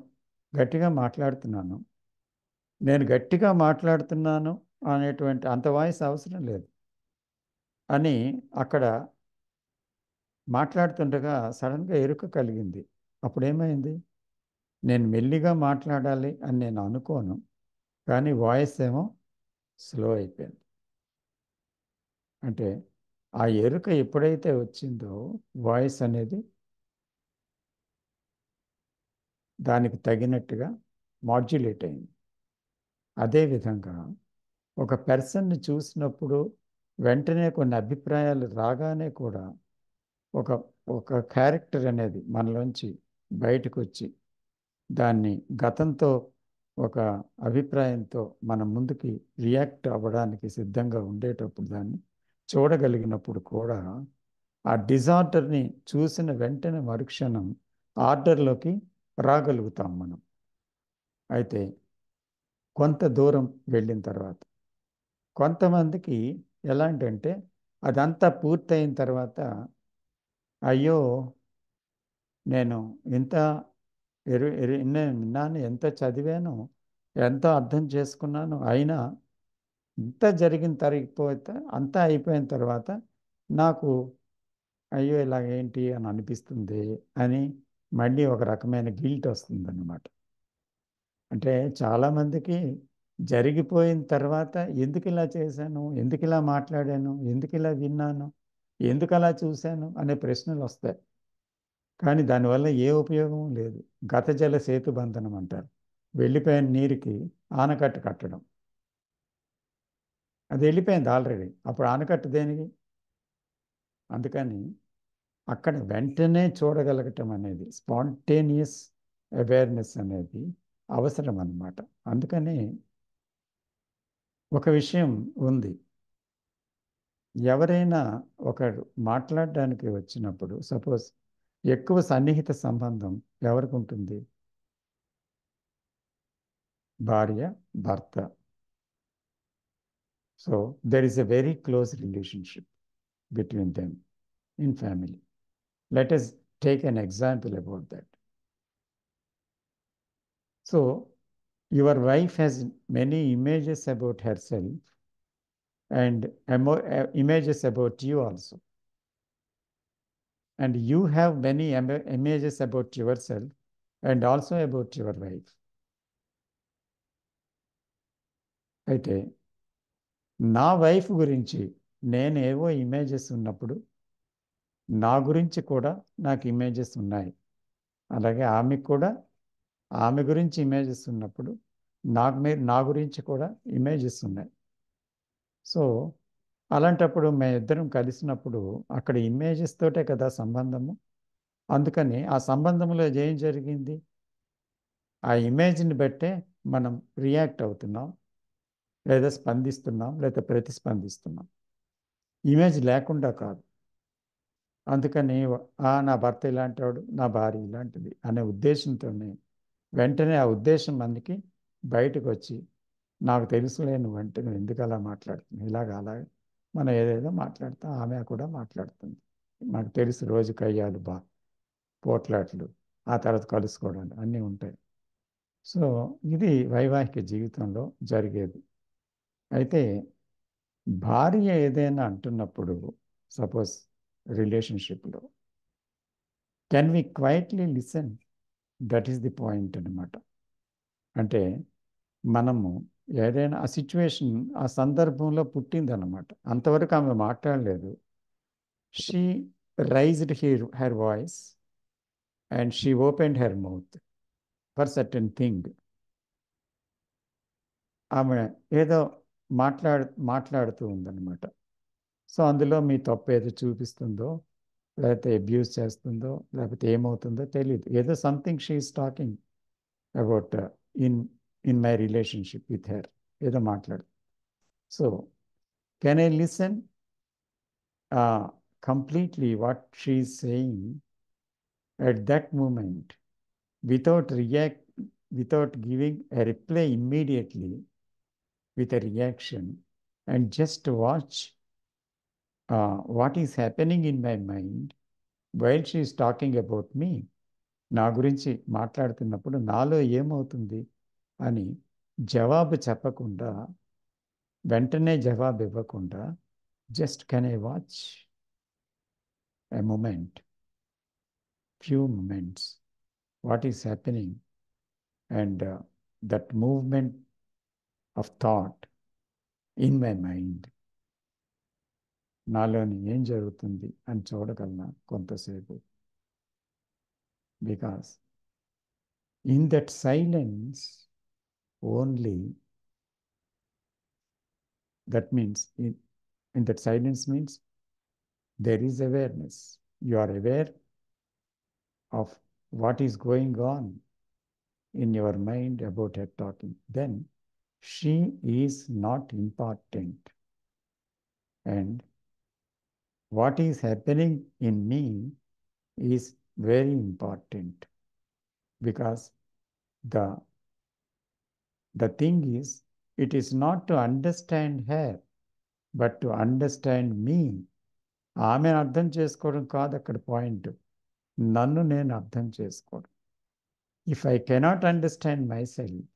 గట్టిగా మాట్లాడుతున్నాను, నేను గట్టిగా మాట్లాడుతున్నాను అనేటువంటి అంత వాయిస్ అవసరం లేదు అని అక్కడ మాట్లాడుతుండగా సడన్గా ఎరుక కలిగింది. అప్పుడేమైంది? నేను మెల్లిగా మాట్లాడాలి అని నేను అనుకోను, కానీ వాయిస్ ఏమో స్లో అయిపోయింది. అంటే ఆ ఎరుక ఎప్పుడైతే వచ్చిందో వాయిస్ అనేది దానికి తగినట్టుగా మాడ్యులేట్ అయింది. అదేవిధంగా ఒక పర్సన్ని చూసినప్పుడు వెంటనే కొన్ని అభిప్రాయాలు రాగానే కూడా ఒక ఒక క్యారెక్టర్ అనేది మనలోంచి బయటకు వచ్చి దాన్ని గతంతో ఒక అభిప్రాయంతో మనం ముందుకి రియాక్ట్ అవ్వడానికి సిద్ధంగా ఉండేటప్పుడు దాన్ని చూడగలిగినప్పుడు కూడా ఆ డిజార్డర్ని చూసిన వెంటనే మరుక్షణం ఆర్డర్లోకి రాగలుగుతాం మనం. అయితే కొంత దూరం వెళ్ళిన తర్వాత కొంతమందికి ఎలాంటంటే అదంతా పూర్తయిన తర్వాత అయ్యో నేను ఇంత విన్నాను, ఎంత చదివాను, ఎంతో అర్థం చేసుకున్నాను, అయినా ఇంత జరిగిన తరిగిపోతే అంతా అయిపోయిన తర్వాత నాకు అయ్యో ఇలాగేంటి అని అనిపిస్తుంది అని మళ్ళీ ఒక రకమైన గిల్ట్ వస్తుందన్నమాట. అంటే చాలామందికి జరిగిపోయిన తర్వాత ఎందుకు ఇలా చేశాను, ఎందుకు ఇలా మాట్లాడాను, ఎందుకు ఇలా విన్నాను, ఎందుకు అలా చూశాను అనే ప్రశ్నలు వస్తాయి. కానీ దానివల్ల ఏ ఉపయోగం లేదు. గత జల సేతుబంధనం అంటారు. వెళ్ళిపోయిన నీరుకి ఆనకట్ట కట్టడం. అది వెళ్ళిపోయింది ఆల్రెడీ, అప్పుడు ఆనకట్ట దేనికి? అందుకని అక్కడ వెంటనే చూడగలగటం అనేది, స్పాంటేనియస్ అవేర్నెస్ అనేది అవసరం అన్నమాట. అందుకని ఒక విషయం ఉంది, ఎవరైనా ఒకరు మాట్లాడడానికి వచ్చినప్పుడు, సపోజ్ ఎక్కువ సన్నిహిత సంబంధం ఎవరికి ఉంటుంది? భార్య, భర్త. So there is a very close relationship between them in family. Let us take an example about that. So your wife has many images about herself and images about you also. And you have many images about yourself and also about your wife. అయితే నా wife గురించి నేనేవో images ఉన్నప్పుడు నా గురించి కూడా నాకు images ఉన్నాయి. అలాగే ఆమెకు కూడా ఆమె గురించి ఇమేజెస్ ఉన్నప్పుడు నా గురించి కూడా ఇమేజెస్ ఉన్నాయి. సో అలాంటప్పుడు మేమిద్దరం కలిసినప్పుడు అక్కడ ఇమేజెస్ తోటే కదా సంబంధము. అందుకని ఆ సంబంధంలో ఏం జరిగింది, ఆ ఇమేజ్ని బట్టే మనం రియాక్ట్ అవుతున్నాం, లేదా స్పందిస్తున్నాం, లేదా ప్రతిస్పందిస్తున్నాం. ఇమేజ్ లేకుండా కాదు. అందుకని నా భర్త ఇలాంటివాడు, నా భార్య ఇలాంటిది అనే ఉద్దేశంతోనే వెంటనే ఆ ఉద్దేశం మనకి బయటకు వచ్చి, నాకు తెలుసులే నువ్వంటే నువ్వు ఎందుకు అలా మాట్లాడుతున్నావు, అలాగే మనం ఏదేదో మాట్లాడతాం, ఆమె కూడా మాట్లాడుతుంది. నాకు తెలుసు రోజు కయ్యాలు పోట్లాట్లు, ఆ తర్వాత కలుసుకోవడాలు అన్నీ ఉంటాయి. సో ఇది వైవాహిక జీవితంలో జరిగేది. అయితే భార్య ఏదైనా అంటున్నప్పుడు, సపోజ్ రిలేషన్షిప్లో, can we quietly listen? That is the point అన్నమాట. అంటే మనము ఏదైనా ఆ సిచ్యువేషన్ ఆ సందర్భంలో పుట్టిందన్నమాట. అంతవరకు ఆమె మాట్లాడలేదు. She raised her voice and she opened her mouth for certain thing. ఆమె ఏదో మాట్లాడుతూ ఉందన్నమాట. సో అందులో మీ తప్పు ఏదో చూపిస్తుందో, లేకపోతే అబ్యూస్ చేస్తుందో, లేకపోతే ఏమవుతుందో తెలియదు. ఏదో something she is talking about in my relationship with her, ఏదో మాట్లాడు. So can I listen completely what she is saying at that moment without giving a reply immediately with a reaction, and just watch what is happening in my mind while she is talking about me? నా గురించి మాట్లాడుతున్నప్పుడు నాలో ఏమవుతుంది అని జవాబు చెప్పకుండా, వెంటనే జవాబు ఇవ్వకుండా, just can I watch a moment, few moments, what is happening, and that movement of thought in my mind, నాలోని ఏం జరుగుతుంది అని చూడగలనా కొంతసేపు. Because in that silence only, that means in that silence means there is awareness. You are aware of what is going on in your mind about her talking. Then she is not important, and what is happening in me is very important, because the thing is, it is not to understand her, but to understand me. ఆమెను అర్థం చేసుకోవడం కాదు అక్కడ point, నన్ను నేను అర్థం చేసుకోవడం. If I cannot understand myself,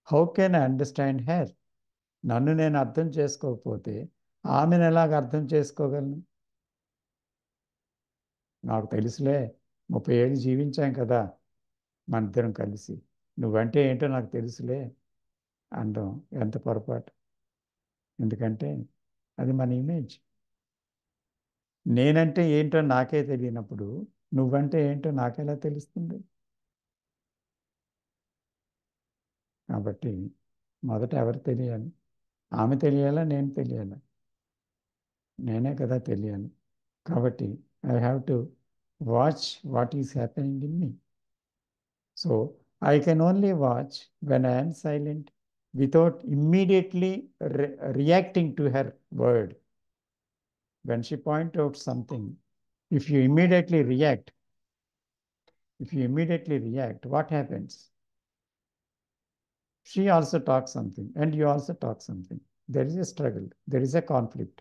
how can I understand her? నన్ను నేను అర్థం చేసుకోకపోతే ఆమెను ఎలాగ అర్థం చేసుకోగలను? నాకు తెలుసులే, 30 ఏళ్ళు జీవించాం కదా మన ఇద్దరం కలిసి, నువ్వంటే ఏంటో నాకు తెలుసులే అనడం ఎంత పొరపాటు. ఎందుకంటే అది మన ఇమేజ్. నేనంటే ఏంటో నాకే తెలియనప్పుడు నువ్వంటే ఏంటో నాకెలా తెలుస్తుంది? కాబట్టి మొదట ఎవరు తెలియాలి? ఆమె తెలియాలా, నేను తెలియాలా? నేనే కదా తెలియాలి. కాబట్టి I have to watch what is happening in me. So I can only watch when I am silent without immediately reacting to her word. When she point out something, if you immediately react, what happens? She also talks something and you also talk something. There is a struggle, there is a conflict,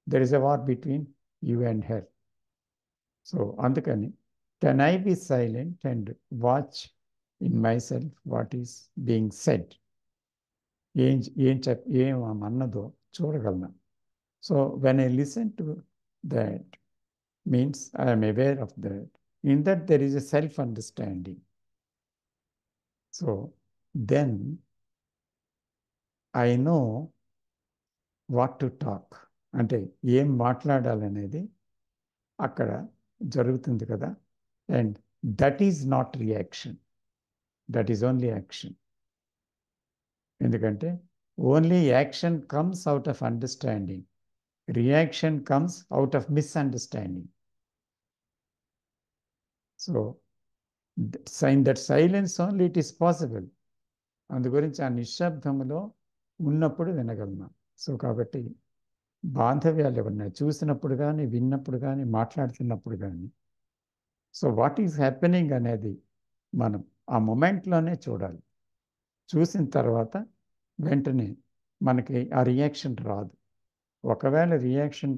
there is a war between you and her. So అందుకని can I be silent and watch in myself what is being said? ఏం ఆమె అన్నదో చూడగలను. So when I listen to that, means I am aware of that. In that there is a self-understanding. So then I know what to talk. అంటే ఏం మాట్లాడాలనేది అక్కడ జరుగుతుంది కదా. And that is not reaction, that is only action. ఎందుకంటే only action comes out of understanding, reaction comes out of misunderstanding. So in that silence only it is possible. అందు గురించి ఆ నిశ్శబ్దంలో ఉన్నప్పుడు వినగలను. సో కాబట్టి బాంధవ్యాలు ఎవరినా చూసినప్పుడు కానీ, విన్నప్పుడు కానీ, మాట్లాడుతున్నప్పుడు కానీ, సో వాట్ ఈజ్ హ్యాపెనింగ్ అనేది మనం ఆ మొమెంట్లోనే చూడాలి. చూసిన తర్వాత వెంటనే మనకి ఆ రియాక్షన్ రాదు. ఒకవేళ రియాక్షన్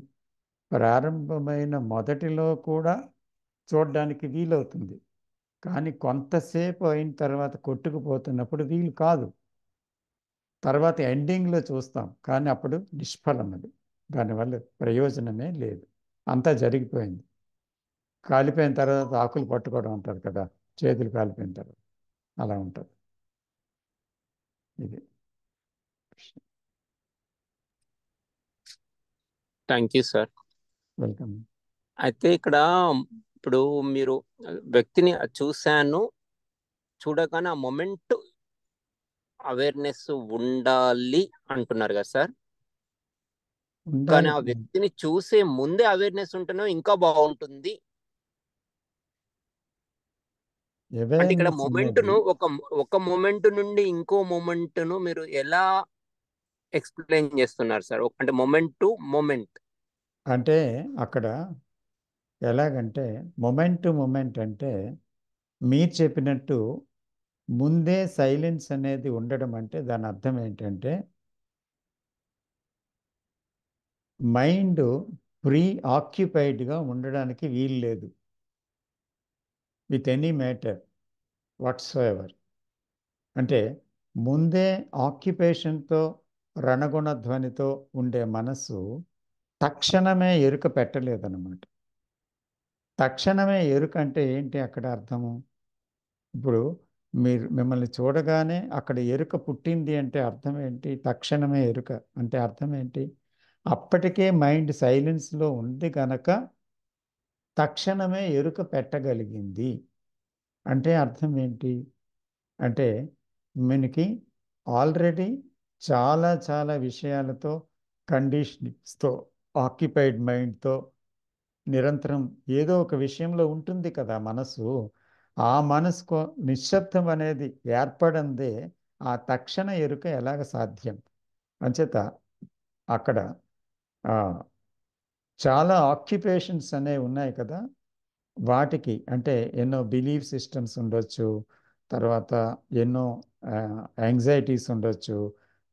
ప్రారంభమైన మొదటిలో కూడా చూడడానికి వీలవుతుంది, కానీ కొంతసేపు అయిన తర్వాత కొట్టుకుపోతున్నప్పుడు వీలు కాదు. తర్వాత ఎండింగ్లో చూస్తాం, కానీ అప్పుడు నిష్ఫలం. అది దానివల్ల ప్రయోజనమే లేదు, అంతా జరిగిపోయింది. కాలిపోయిన తర్వాత ఆకులు పట్టుకోవడం అంటారు కదా, చేతులు కాలిపోయిన తర్వాత అలా ఉంటుంది. ఇది థ్యాంక్ యూ సార్. వెల్కమ్. అయితే ఇక్కడ ఇప్పుడు మీరు వ్యక్తిని చూశాను, చూడగానే ఆ మొమెంట్ అవేర్నెస్ ఉండాలి అంటున్నారు కదా సార్. కానీ ఉండాలి. ఆ వ్యక్తిని చూసే ముందే అవేర్నెస్ ఉంటేనే ఇంకా బాగుంటుంది. అంటే ఇక్కడ అవేర్నెస్ మొమెంట్ అనేది ను ఒక మొమెంట్ నుండి ఇంకో మొమెంట్ ను మీరు ఎలా ఎక్స్ప్లెయిన్ చేస్తున్నారు సార్? అంటే మొమెంట్ టు మొమెంట్ అంటే అక్కడ ఎలాగంటే మొమెంట్ టు మొమెంట్ అంటే మీరు చెప్పినట్టు ముందే సైలెన్స్ అనేది ఉండడం అంటే దాని అర్థం ఏంటంటే మైండ్ ప్రీ ఆక్యుపైడ్గా ఉండడానికి వీలు లేదు with any matter whatsoever. అంటే ముందే ఆక్యుపేషన్తో రణగుణ ధ్వనితో ఉండే మనసు తక్షణమే ఎరుక పెట్టలేదన్నమాట. తక్షణమే ఎరుక అంటే ఏంటి అక్కడ అర్థము? ఇప్పుడు మిమ్మల్ని చూడగానే అక్కడ ఎరుక పుట్టింది అంటే అర్థం ఏంటి? తక్షణమే ఎరుక అంటే అర్థం ఏంటి? అప్పటికే మైండ్ సైలెన్స్లో ఉంది కనుక తక్షణమే ఎరుక పెట్టగలిగింది అంటే అర్థం ఏంటి? అంటే మనకి ఆల్రెడీ చాలా చాలా విషయాలతో, కండిషనింగ్స్తో, ఆక్యుపైడ్ మైండ్తో నిరంతరం ఏదో ఒక విషయంలో ఉంటుంది కదా మనసు. ఆ మనసుకు నిశ్శబ్దం అనేది ఏర్పడందే ఆ తక్షణ ఎరుక ఎలాగ సాధ్యం? అంచేత అక్కడ చాలా ఆక్యుపేషన్స్ అనేవి ఉన్నాయి కదా, వాటికి అంటే ఎన్నో బిలీఫ్ సిస్టమ్స్ ఉండొచ్చు, తర్వాత ఎన్నో యాంగ్జైటీస్ ఉండొచ్చు,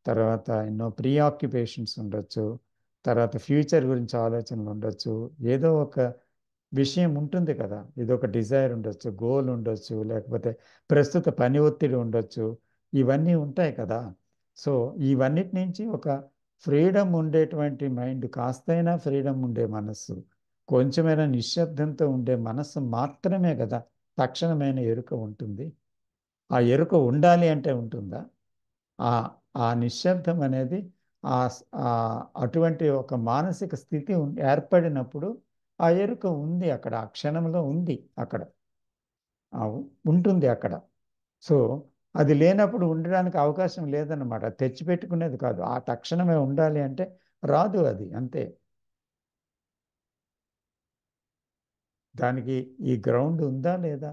తర్వాత ఎన్నో ప్రీ ఆక్యుపేషన్స్ ఉండొచ్చు, తర్వాత ఫ్యూచర్ గురించి ఆలోచనలు ఉండొచ్చు, ఏదో ఒక విషయం ఉంటుంది కదా, ఏదో ఒక డిజైర్ ఉండొచ్చు, గోల్ ఉండొచ్చు, లేకపోతే ప్రస్తుత పని ఒత్తిడి ఉండొచ్చు, ఇవన్నీ ఉంటాయి కదా. సో ఇవన్నిటి నుంచి ఒక ఫ్రీడమ్ ఉండేటువంటి మైండ్, కాస్తైనా ఫ్రీడమ్ ఉండే మనస్సు, కొంచెమైనా నిశ్శబ్దంతో ఉండే మనస్సు మాత్రమే కదా తక్షణమైన ఎరుక ఉంటుంది. ఆ ఎరుక ఉండాలి అంటే ఉంటుందా? ఆ ఆ నిశ్శబ్దం అనేది ఆ అటువంటి ఒక మానసిక స్థితి ఏర్పడినప్పుడు ఆ ఎరుక ఉంది అక్కడ, ఆ క్షణంలో ఉంది అక్కడ, ఆ ఉంటుంది అక్కడ. సో అది లేనప్పుడు ఉండడానికి అవకాశం లేదన్నమాట. తెచ్చిపెట్టుకునేది కాదు, ఆ తక్షణమే ఉండాలి అంటే రాదు, అది అంతే. దానికి ఈ గ్రౌండ్ ఉందా లేదా,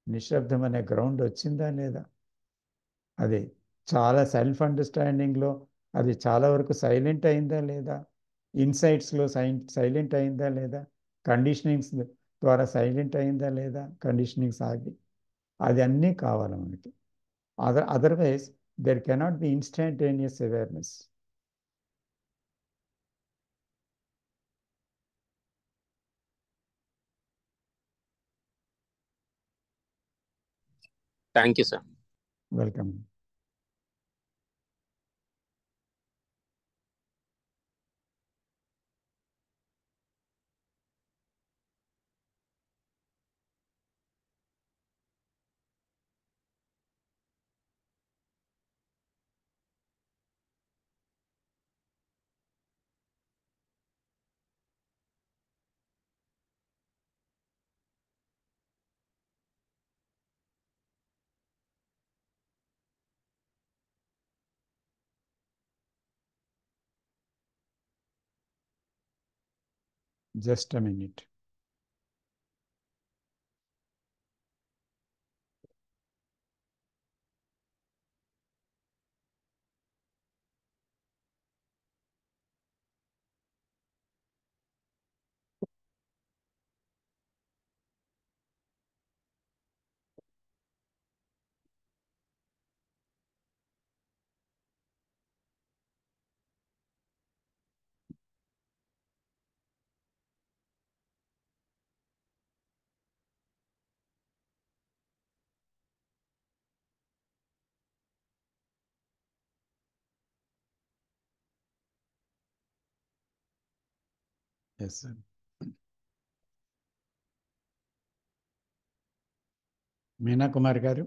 నిశ్శబ్దం అనే గ్రౌండ్ వచ్చిందా లేదా, అది చాలా సెల్ఫ్ అండర్స్టాండింగ్లో అది చాలా వరకు సైలెంట్ అయిందా లేదా, ఇన్సైట్స్లో సైలెంట్ అయిందా లేదా, కండిషనింగ్స్ ద్వారా సైలెంట్ అయిందా లేదా, కండిషనింగ్స్ ఆగి, అది అన్నీ కావాలి మనకి. Otherwise there cannot be instantaneous awareness. Thank you sir. Welcome. Just a minute. Yes sir. Meena Kumar గారు.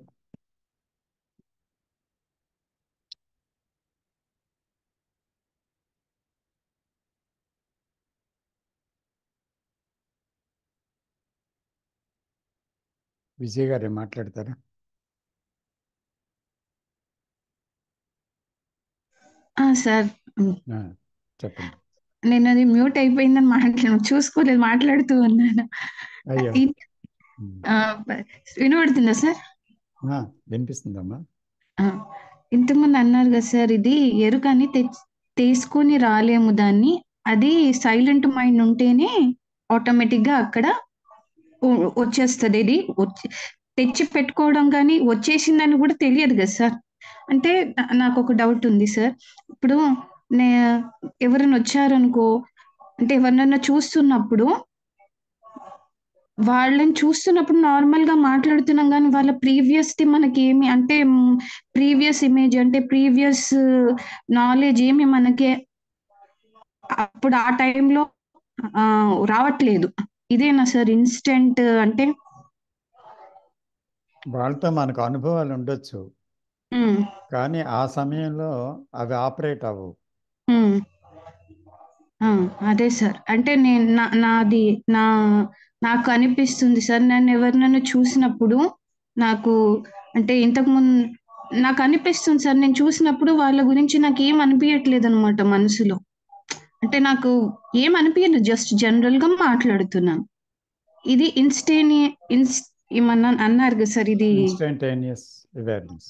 విజయ్ గారు మాట్లాడతారా? సార్ చెప్పండి. నేను అది మ్యూట్ అయిపోయిందని చూసుకోలేదు, మాట్లాడుతూ ఉన్నాను. అయ్యో. ఆ, వినబడుతుందా సార్? వినిపిస్తుందమ్మా. ఇంతకుముందు అన్నారు కదా సార్, ఇది ఎరుకని తీసుకొని రాలేము దాన్ని, అది సైలెంట్ మైండ్ ఉంటేనే ఆటోమేటిక్గా అక్కడ వచ్చేస్తుంది. ఇది తెచ్చి పెట్టుకోవడం కానీ వచ్చేసిందని కూడా తెలియదు కదా సార్. అంటే నాకు ఒక డౌట్ ఉంది సార్. ఇప్పుడు నే ఎవరైనా వచ్చారనుకో, అంటే ఎవరినైనా చూస్తున్నప్పుడు వాళ్ళని చూస్తున్నప్పుడు నార్మల్గా మాట్లాడుతున్నాం, కానీ వాళ్ళ ప్రీవియస్ది మనకి ఏమి అంటే ప్రీవియస్ ఇమేజ్ అంటే ప్రీవియస్ నాలెడ్జ్ ఏమి మనకి అప్పుడు ఆ టైంలో రావట్లేదు. ఇదేనా సార్ ఇన్స్టెంట్ అంటే? వాళ్ళతో మనకు అనుభవాలు ఉండొచ్చు, కానీ ఆ సమయంలో అవి ఆపరేట్ అవ్వవు. అదే సార్, అంటే నేను నాది నాకు అనిపిస్తుంది సార్, నన్ను ఎవరినైనా చూసినప్పుడు నాకు అంటే ఇంతకుముందు నాకు అనిపిస్తుంది సార్, నేను చూసినప్పుడు వాళ్ళ గురించి నాకు ఏం అనిపించట్లేదు అనమాట మనసులో. అంటే నాకు ఏం అనిపించదు, జస్ట్ జనరల్గా మాట్లాడుతున్నాను. ఇది ఏమన్నా అన్నారు కదా సార్, ఇది ఇన్స్టంటేనియస్ అవేర్నెస్.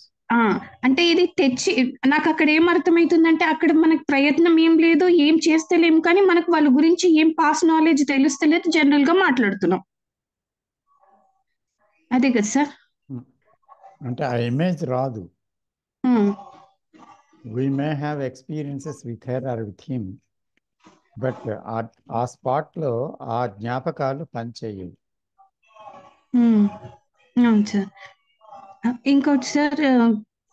అంటే ఇది తెచ్చి నాకు అక్కడ ఏం అర్థమవుతుందంటే, అక్కడ మనకు ప్రయత్నం ఏం లేదు, ఏం చేస్తలేము, కానీ మనకు వాళ్ళ గురించి ఏం పాస్ నాలెడ్జ్ తెలుస్తలేదు, జనరల్ గా మాట్లాడుతున్నాం. అదే కదా సార్. అంటే ఆ ఇమేజ్ రాదు. We may have experiences with her or with him, but ఆ స్పాట్లో ఆ జ్ఞాపకాలు పనిచేయవు. ఉమ్, అవును సార్. ఇంకోటి సార్,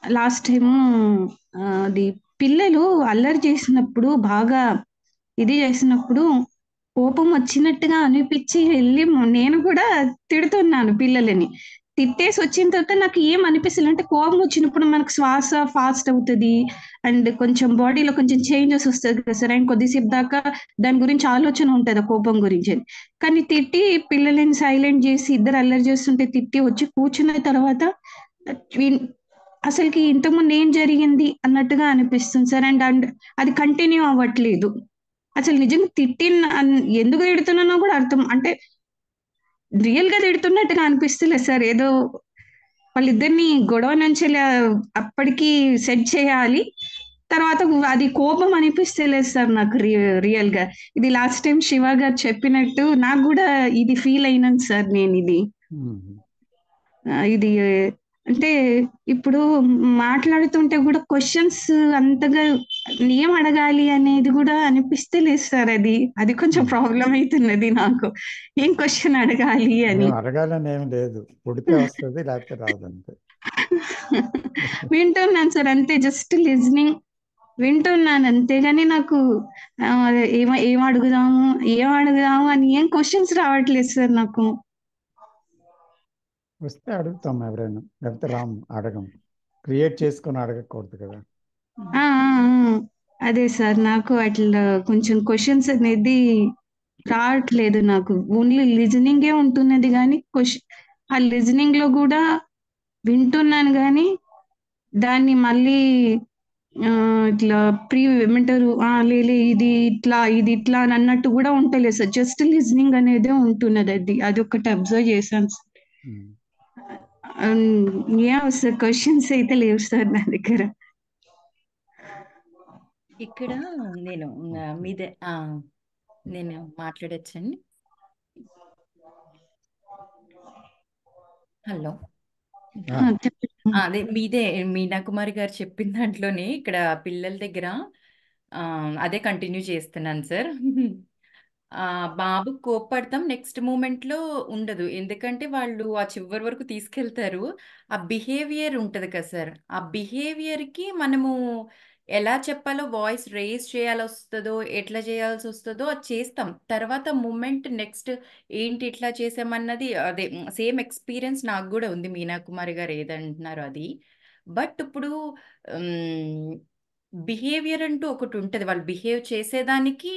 లాస్ట్ టైము అది పిల్లలు అల్లరి చేసినప్పుడు బాగా ఇది చేసినప్పుడు కోపం వచ్చినట్టుగా అనిపించి వెళ్ళి నేను కూడా తిడుతున్నాను పిల్లలని. తిట్టేసి వచ్చిన తర్వాత నాకు ఏం అనిపిస్తుంది అంటే, కోపం వచ్చినప్పుడు మనకు శ్వాస ఫాస్ట్ అవుతుంది అండ్ కొంచెం బాడీలో కొంచెం చేంజెస్ వస్తుంది కదా సార్. అండ్ కొద్దిసేపు దాకా దాని గురించి ఆలోచన ఉంటుంది ఆ కోపం గురించి అని. కానీ తిట్టి పిల్లలని సైలెంట్ చేసి ఇద్దరు అల్లరి చేస్తుంటే తిట్టి వచ్చి కూర్చున్న తర్వాత వీ- అసలుకి ఇంతకుముందు ఏం జరిగింది అన్నట్టుగా అనిపిస్తుంది సార్. అండ్ అండ్ అది కంటిన్యూ అవ్వట్లేదు. అసలు నిజంగా ఎందుకు తిడుతున్నానో కూడా అర్థం అంటే రియల్ గా తిడుతున్నట్టుగా అనిపిస్తలేదు సార్. ఏదో వాళ్ళిద్దరిని గొడవ నుంచి అప్పటికి సెట్ చేయాలి, తర్వాత అది కోపం అనిపిస్తలేదు సార్ నాకు రియల్ గా. ఇది లాస్ట్ టైం శివ గారు చెప్పినట్టు నాకు కూడా ఇది ఫీల్ అయినాను సార్ నేను ఇది. ఇది అంటే ఇప్పుడు మాట్లాడుతుంటే కూడా క్వశ్చన్స్ అంతగా ఏం అడగాలి అనేది కూడా అనిపిస్తలేదు సార్. అది కొంచెం ప్రాబ్లం అవుతున్నది నాకు, ఏం క్వశ్చన్ అడగాలి అని. ఏం అడగాలని ఏం లేదు, పుడితే వస్తుంది లేకపోతే రాదంతే. వింటున్నాను సార్ అంతే, జస్ట్ లిజనింగ్ వింటున్నాను అంతేగాని నాకు ఆ, ఏం అడుగుదాము అని ఏం క్వశ్చన్స్ రావట్లేదు సార్ నాకు. వస్తే అడుగుతాం ఎవరైనా, లేకపోతే రాము, అడగం. క్రియేట్ చేసుకొని అడగకూడదు కదా. ఆ, అదే సార్, నాకు అట్లా కొంచెం క్వశ్చన్స్ అనేది రావట్లేదు నాకు. ఓన్లీ లిజనింగే ఉంటున్నది కానీ ఆ లిజనింగ్ లో కూడా వింటున్నాను కానీ దాన్ని మళ్ళీ ఇట్లా ఏమంటారు, లేలే ఇది ఇట్లా అని అన్నట్టు కూడా ఉంటలేదు సార్. జస్ట్ లిజనింగ్ అనేదే ఉంటున్నది. అది ఒకటి అబ్జర్వ్ చేశాను సార్. ఉమ్. ఏం సార్ క్వశ్చన్స్ అయితే లేవు సార్ నా దగ్గర. ఇక్కడ నేను మీదే నేను మాట్లాడచ్చండి. హలో. ఆ, చెప్పండి. అదే మీదే మీనా కుమారి గారు చెప్పిన దాంట్లోనే ఇక్కడ పిల్లల దగ్గర అదే కంటిన్యూ చేస్తున్నాను సార్. బాబు కోప్పడతాం, నెక్స్ట్ మూమెంట్లో ఉండదు. ఎందుకంటే వాళ్ళు ఆ చివరి వరకు తీసుకెళ్తారు. ఆ బిహేవియర్ ఉంటుంది కదా సార్, ఆ బిహేవియర్కి మనము ఎలా చెప్పాలో, వాయిస్ రేస్ చేయాల్సి వస్తుందో, ఎట్లా చేయాల్సి వస్తుందో అది చేస్తాం. తర్వాత మూమెంట్ నెక్స్ట్ ఏంటి ఇట్లా చేసామన్నది అదే సేమ్ ఎక్స్పీరియన్స్ నాకు కూడా ఉంది. మీనా కుమారి గారు ఏదంటున్నారో అది. బట్ ఇప్పుడు బిహేవియర్ అంటూ ఒకటి ఉంటుంది, వాళ్ళు బిహేవ్ చేసేదానికి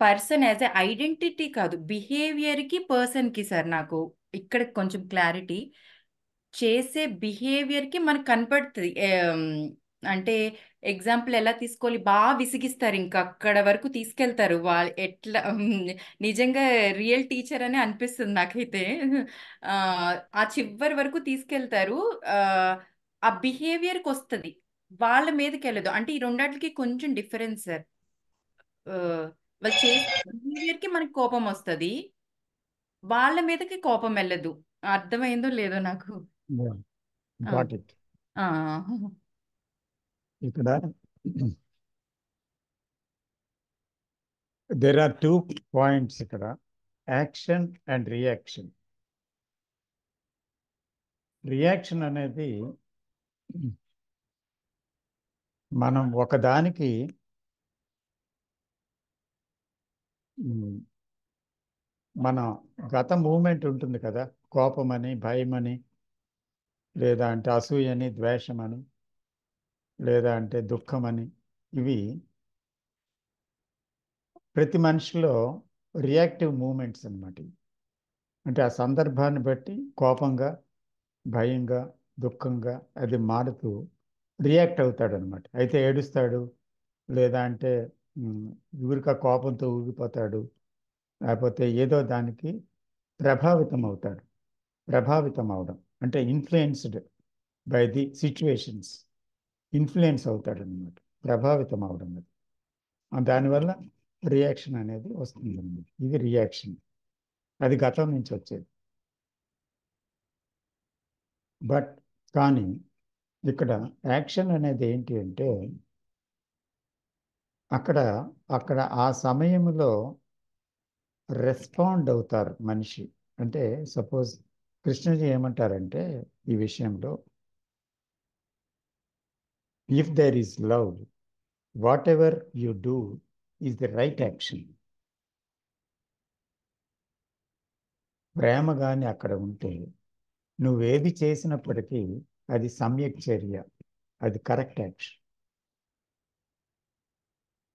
పర్సన్ యాజ్ ఎ ఐడెంటిటీ కాదు, బిహేవియర్కి పర్సన్కి సార్. నాకు ఇక్కడ కొంచెం క్లారిటీ, చేసే బిహేవియర్కి మనకు కనపడుతుంది. అంటే ఎగ్జాంపుల్ ఎలా తీసుకోవాలి, బాగా విసిగిస్తారు, ఇంకా అక్కడ వరకు తీసుకెళ్తారు వాళ్ళు. ఎట్లా నిజంగా రియల్ టీచర్ అని అనిపిస్తుంది నాకైతే. ఆ ఆ చివరి వరకు తీసుకెళ్తారు. ఆ ఆ బిహేవియర్కి వస్తుంది, వాళ్ళ మీదకి వెళ్ళదు. అంటే ఈ రెండాటికి కొంచెం డిఫరెన్స్ సార్. ఆ, వాళ్ళు చేసే బిహేవియర్కి మనకి కోపం వస్తుంది, వాళ్ళ మీదకి కోపం వెళ్ళదు. అర్థమైందో లేదో నాకు. ఆ, గాట్ ఇట్. ఆ, ఇక్కడ there are 2 పాయింట్స్ ఇక్కడ, యాక్షన్ అండ్ రియాక్షన్. రియాక్షన్ అనేది మనం ఒకదానికి మన గత మూమెంట్ ఉంటుంది కదా, కోపమని, భయమని, లేదా అంటే అసూయని, ద్వేషమని, లేదా అంటే దుఃఖమని, ఇవి ప్రతి మనిషిలో రియాక్టివ్ మూమెంట్స్ అన్నమాట. అంటే ఆ సందర్భాన్ని బట్టి కోపంగా, భయంగా, దుఃఖంగా అది మారుతూ రియాక్ట్ అవుతాడు అనమాట. అయితే ఏడుస్తాడు, లేదా అంటే ఊరిక కోపంతో ఊగిపోతాడు, లేకపోతే ఏదో దానికి ప్రభావితం అవుతాడు. ప్రభావితం అవడం అంటే influenced by the situations, influence అవుతాడు అనమాట, ప్రభావితం అవడం. దానివల్ల రియాక్షన్ అనేది వస్తుంది. ఇది రియాక్షన్, అది గతం నుంచి వచ్చేది. బట్ కానీ ఇక్కడ యాక్షన్ అనేది ఏంటి అంటే, అక్కడ అక్కడ ఆ సమయంలో రెస్పాండ్ అవుతారు మనిషి. అంటే సపోజ్ కృష్ణజీ ఏమంటారంటే ఈ విషయంలో, if there is love, whatever you do is the right action. ప్రేమ కానీ అక్కడ ఉంటే నువ్వేది చేసినప్పటికీ అది సమ్యక్ చర్య, అది కరెక్ట్ యాక్షన్.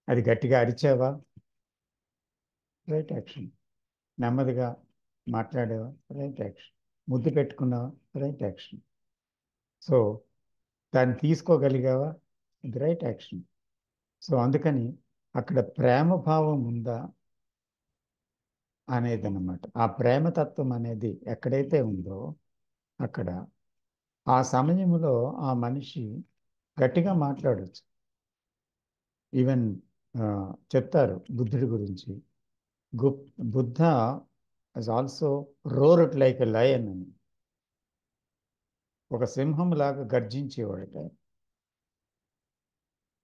అది గట్టిగా అరిచావా, రైట్ యాక్షన్. నెమ్మదిగా మాట్లాడావా, రైట్ యాక్షన్. ముద్దు పెట్టుకున్నావా, రైట్ యాక్షన్. సో దాన్ని తీసుకోగలిగావా, ఇది రైట్ యాక్షన్. సో అందుకని అక్కడ ప్రేమ భావం ఉందా అనేది అన్నమాట. ఆ ప్రేమతత్వం అనేది ఎక్కడైతే ఉందో అక్కడ ఆ సమయంలో ఆ మనిషి గట్టిగా మాట్లాడవచ్చు. ఈవెన్ చెప్తారు బుద్ధుడి గురించి, Buddha is also roared like a lion అని. ఒక సింహం లాగా గర్జించేవాడట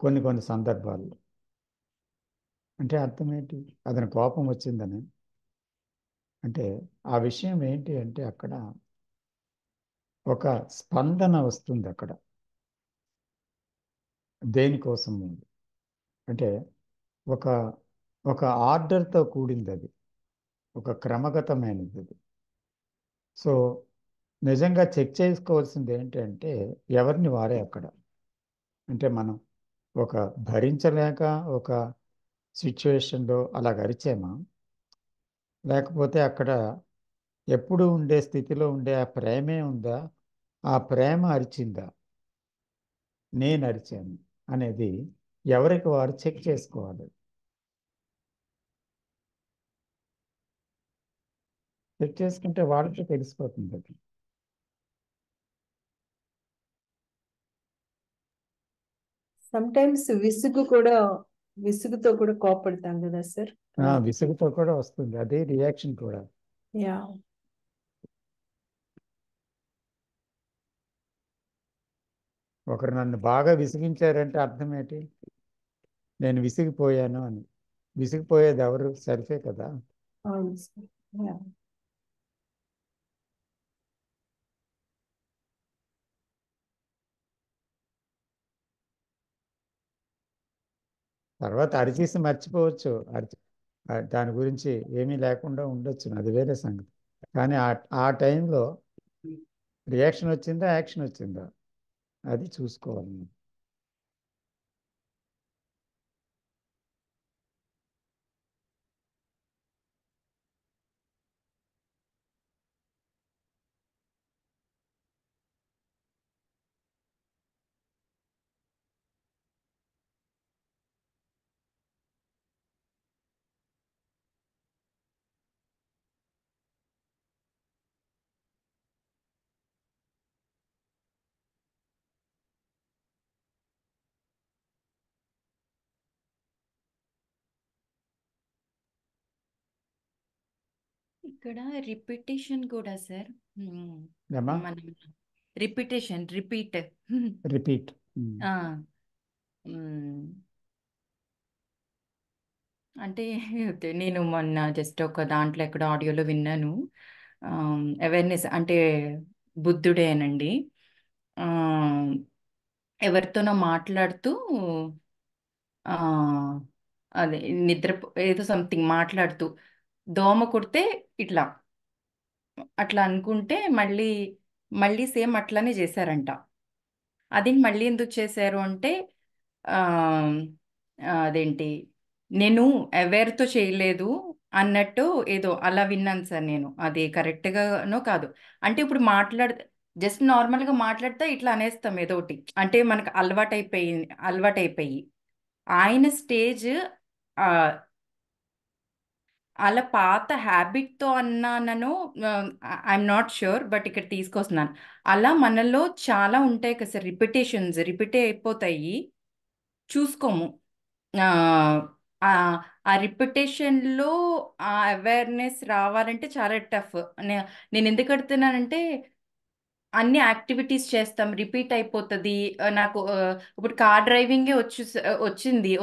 కొన్ని కొన్ని సందర్భాల్లో. అంటే అర్థం ఏంటి, అతని కోపం వచ్చిందని. అంటే ఆ విషయం ఏంటి అంటే అక్కడ ఒక స్పందన వస్తుంది అక్కడ. దేనికోసం ఉంది అంటే ఒక ఒక ఆర్డర్తో కూడింది అది, ఒక క్రమగతమైనది అది. సో నిజంగా చెక్ చేసుకోవాల్సింది ఏంటంటే ఎవరిని వారే అక్కడ. అంటే మనం ఒక భరించలేక ఒక సిచ్యువేషన్లో అలా అరిచేమా, లేకపోతే అక్కడ ఎప్పుడు ఉండే స్థితిలో ఉండే ఆ ప్రేమే ఉందా, ఆ ప్రేమ అరిచిందా, నేను అరిచాను అనేది ఎవరికి వారు చెక్ చేసుకోవాలి. చెక్ చేసుకుంటే వాళ్ళకి తెలిసిపోతుంది అది. సమ్టైమ్స్ విసుగుతో కూడా కోపడతాం కదా సార్. విసుగుతో కూడా వస్తుంది, అదే రియాక్షన్ కూడా. యా ఒకరు నన్ను బాగా విసిగించారంటే అర్థం ఏంటి, నేను విసిగిపోయాను అని. విసిగిపోయేది ఎవరు, సెల్ఫే కదా. అవును సార్. యా తర్వాత అరిచేసి మర్చిపోవచ్చు, దాని గురించి ఏమీ లేకుండా ఉండొచ్చు, అది వేరే సంగతి. కానీ ఆ టైంలో రియాక్షన్ వచ్చిందా, యాక్షన్ వచ్చిందా, అది చూసుకోవాలి. ఇక్కడ రిపిటేషన్ కూడా సార్. ఏమా, మనం రిపీట్. రిపీట్. అంటే నేను మొన్న జస్ట్ ఒక దాంట్లో ఎక్కడ ఆడియోలో విన్నాను. అవేర్నెస్ అంటే బుద్ధుడేనండి. ఆ, ఎవరితోనో మాట్లాడుతూ ఆ, అదే నిద్ర ఏదో సంథింగ్ మాట్లాడుతూ దోమ కుడితే ఇట్లా అట్లా అనుకుంటే మళ్ళీ మళ్ళీ సేమ్ అట్లానే చేశారంట. అది మళ్ళీ ఎందుకు చేశారు అంటే ఆ, అదేంటి, నేను అవేర్తో చేయలేదు అన్నట్టు ఏదో అలా విన్నాను సార్ నేను. అది కరెక్ట్గానో కాదు. అంటే ఇప్పుడు జస్ట్ నార్మల్గా మాట్లాడితే ఇట్లా అనేస్తాం ఏదో ఒకటి, అంటే మనకు అలవాటైపోయి ఆయన స్టేజ్ అలా పాత హ్యాబిట్తో అన్నానను, ఐఎమ్ నాట్ ష్యూర్, బట్ ఇక్కడ తీసుకొస్తున్నాను. అలా మనలో చాలా ఉంటాయి కదా సార్, రిపీట్ అయిపోతాయి, చూసుకోము. ఆ ఆ ఆ రిపిటేషన్లో ఆ అవేర్నెస్ రావాలంటే చాలా టఫ్. నేను ఎందుకు అడుగుతున్నానంటే అన్ని యాక్టివిటీస్ చేస్తాం, రిపీట్ అయిపోతుంది. నాకు ఇప్పుడు కార్ డ్రైవింగే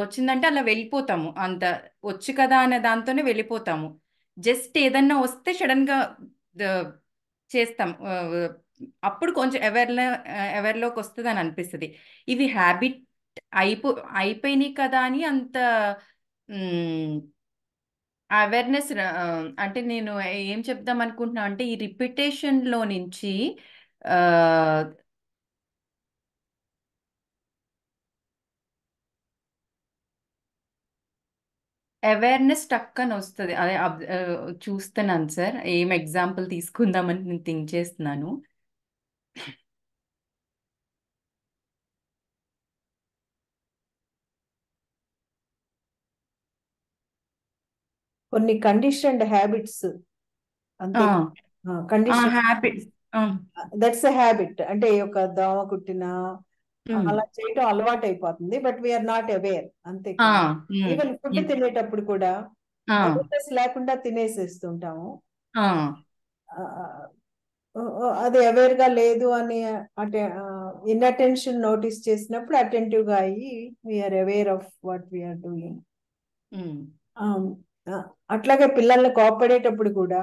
వచ్చిందంటే అలా వెళ్ళిపోతాము, అంత వచ్చు కదా అనే దాంతోనే వెళ్ళిపోతాము. జస్ట్ ఏదన్నా వస్తే సడన్గా చేస్తాం. అప్పుడు కొంచెం అవేర్లోకి వస్తుంది అని అనిపిస్తుంది. ఇవి హ్యాబిట్ అయిపోయినాయి కదా అని అంత అవేర్నెస్. అంటే నేను ఏం చెప్దాం అనుకుంటున్నా అంటే ఈ రిపిటేషన్లో నుంచి అవేర్నెస్ టక్కని వస్తుంది. అదే చూస్తున్నాను సార్, ఏం ఎగ్జాంపుల్ తీసుకుందామని నేను థింక్ చేస్తున్నాను. కొన్ని కండిషన్డ్ హ్యాబిట్స్ అంతే. Condition habit. That's a habit. అంటే ఒక దోమ కుట్టిన అలా చేయటం అలవాటు అయిపోతుంది. బట్ వీఆర్ నాట్ అవేర్, అంతే. ఈవెన్ ఫుడ్ తినేటప్పుడు కూడా అవేర్నెస్ లేకుండా తినేసేస్తుంటాము. అది అవేర్ గా లేదు అని ఇన్అటెన్షన్ నోటీస్ చేసినప్పుడు అటెంటివ్ గా అయ్యి we're aware of what we're doing. అట్లాగే పిల్లల్ని కోపడేటప్పుడు కూడా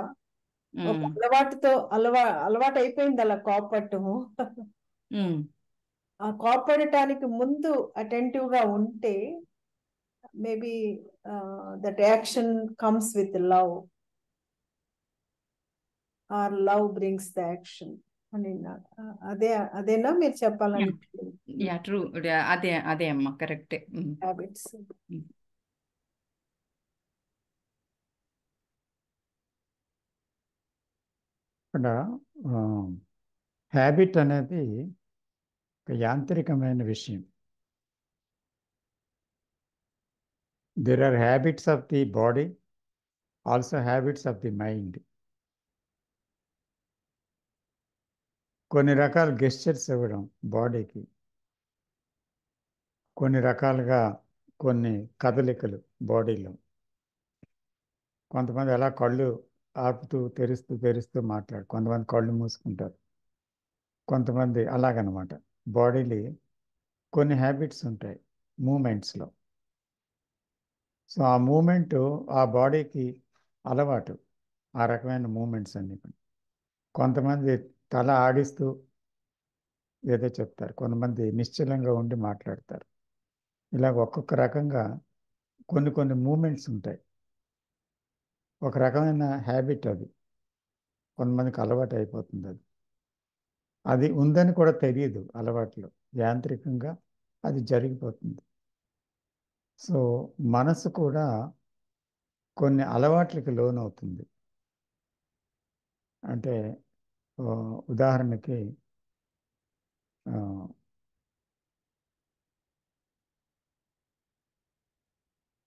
ఒక అలవాటుతో అలవాటు అయిపోయింది అలా కోపడటము. ఆ కోపడటానికి ముందు అటెంటివ్ గా ఉంటే maybe that action comes with love, or love brings the action అని అదేనా మీరు చెప్పాలని ట్రూ. అదే అమ్మా, కరెక్టే. హ్యాబిట్స్. ఇక్కడ హ్యాబిట్ అనేది ఒక యాంత్రికమైన విషయం. There or habits of the body, also habits of the mind. కొన్ని రకాల గెస్చర్స్ ఇవ్వడం బాడీకి, కొన్ని రకాలుగా కొన్ని కదలికలు బాడీలో. కొంతమంది అలా కళ్ళు ఆపుతూ తెరుస్తూ తెరుస్తూ మాట్లాడు, కొంతమంది కళ్ళు మూసుకుంటారు, కొంతమంది అలాగనమాట. బాడీలో కొన్ని హ్యాబిట్స్ ఉంటాయి మూమెంట్స్లో. సో ఆ మూమెంట్ ఆ బాడీకి అలవాటు, ఆ రకమైన మూమెంట్స్ అన్ని. కొంతమంది తల ఆడిస్తూ ఏదో చెప్తారు, కొంతమంది నిశ్చలంగా ఉండి మాట్లాడతారు. ఇలాగ ఒక్కొక్క రకంగా కొన్ని కొన్ని మూమెంట్స్ ఉంటాయి. ఒక రకమైన హ్యాబిట్ అది, కొంతమందికి అలవాటు అయిపోతుంది. అది ఉందని కూడా తెలియదు, అలవాట్లో యాంత్రికంగా అది జరిగిపోతుంది. సో మనసు కూడా కొన్ని అలవాట్లకి లోనవుతుంది. అంటే ఉదాహరణకి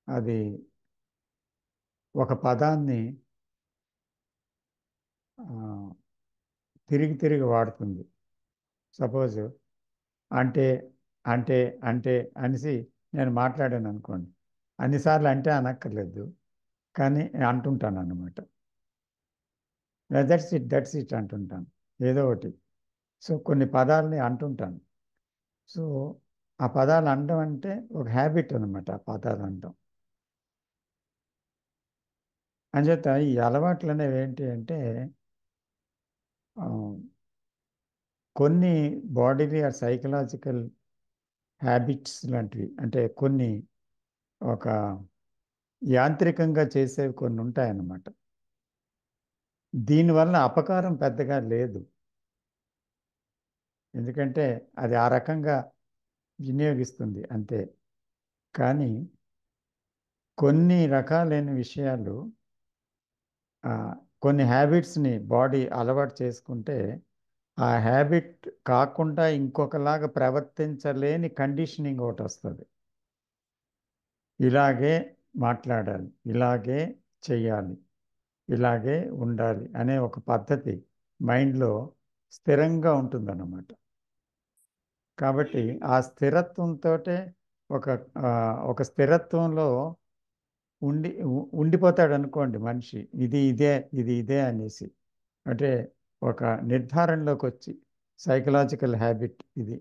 అది ఒక పదాన్ని తిరిగి తిరిగి వాడుతుంది. సపోజ్ అంటే అంటే అంటే అనేసి నేను మాట్లాడాను అనుకోండి, అన్నిసార్లు అంటే అనక్కర్లేదు, కానీ అంటుంటాను అన్నమాట. దట్స్ ఇట్ అంటుంటాను ఏదో ఒకటి. సో కొన్ని పదాలని అంటుంటాను. సో ఆ పదాలు అనడం అంటే ఒక హ్యాబిట్ అనమాట, ఆ పదాలు అనడం. అంచేత ఈ అలవాట్లు అనేవి ఏంటి అంటే కొన్ని బాడీలీ ఆర్ సైకలాజికల్ హ్యాబిట్స్ లాంటివి. అంటే కొన్ని ఒక యాంత్రికంగా చేసేవి కొన్ని ఉంటాయన్నమాట. దీనివల్ల అపకారం పెద్దగా లేదు, ఎందుకంటే అది ఆ రకంగా వినియోగిస్తుంది అంతే. కానీ కొన్ని రకాలైన విషయాలు, కొన్ని హ్యాబిట్స్ని బాడీ అలవాటు చేసుకుంటే ఆ హ్యాబిట్ కాకుండా ఇంకొకలాగా ప్రవర్తించలేని కండిషనింగ్ ఒకటి వస్తుంది. ఇలాగే మాట్లాడాలి, ఇలాగే చెయ్యాలి, ఇలాగే ఉండాలి అనే ఒక పద్ధతి మైండ్లో స్థిరంగా ఉంటుందన్నమాట. కాబట్టి ఆ స్థిరత్వంతో ఒక స్థిరత్వంలో ఉండిపోతాడు అనుకోండి మనిషి. ఇది ఇదే అనేసి, అంటే ఒక నిర్ధారణలోకి వచ్చి సైకలాజికల్ హ్యాబిట్ ఇది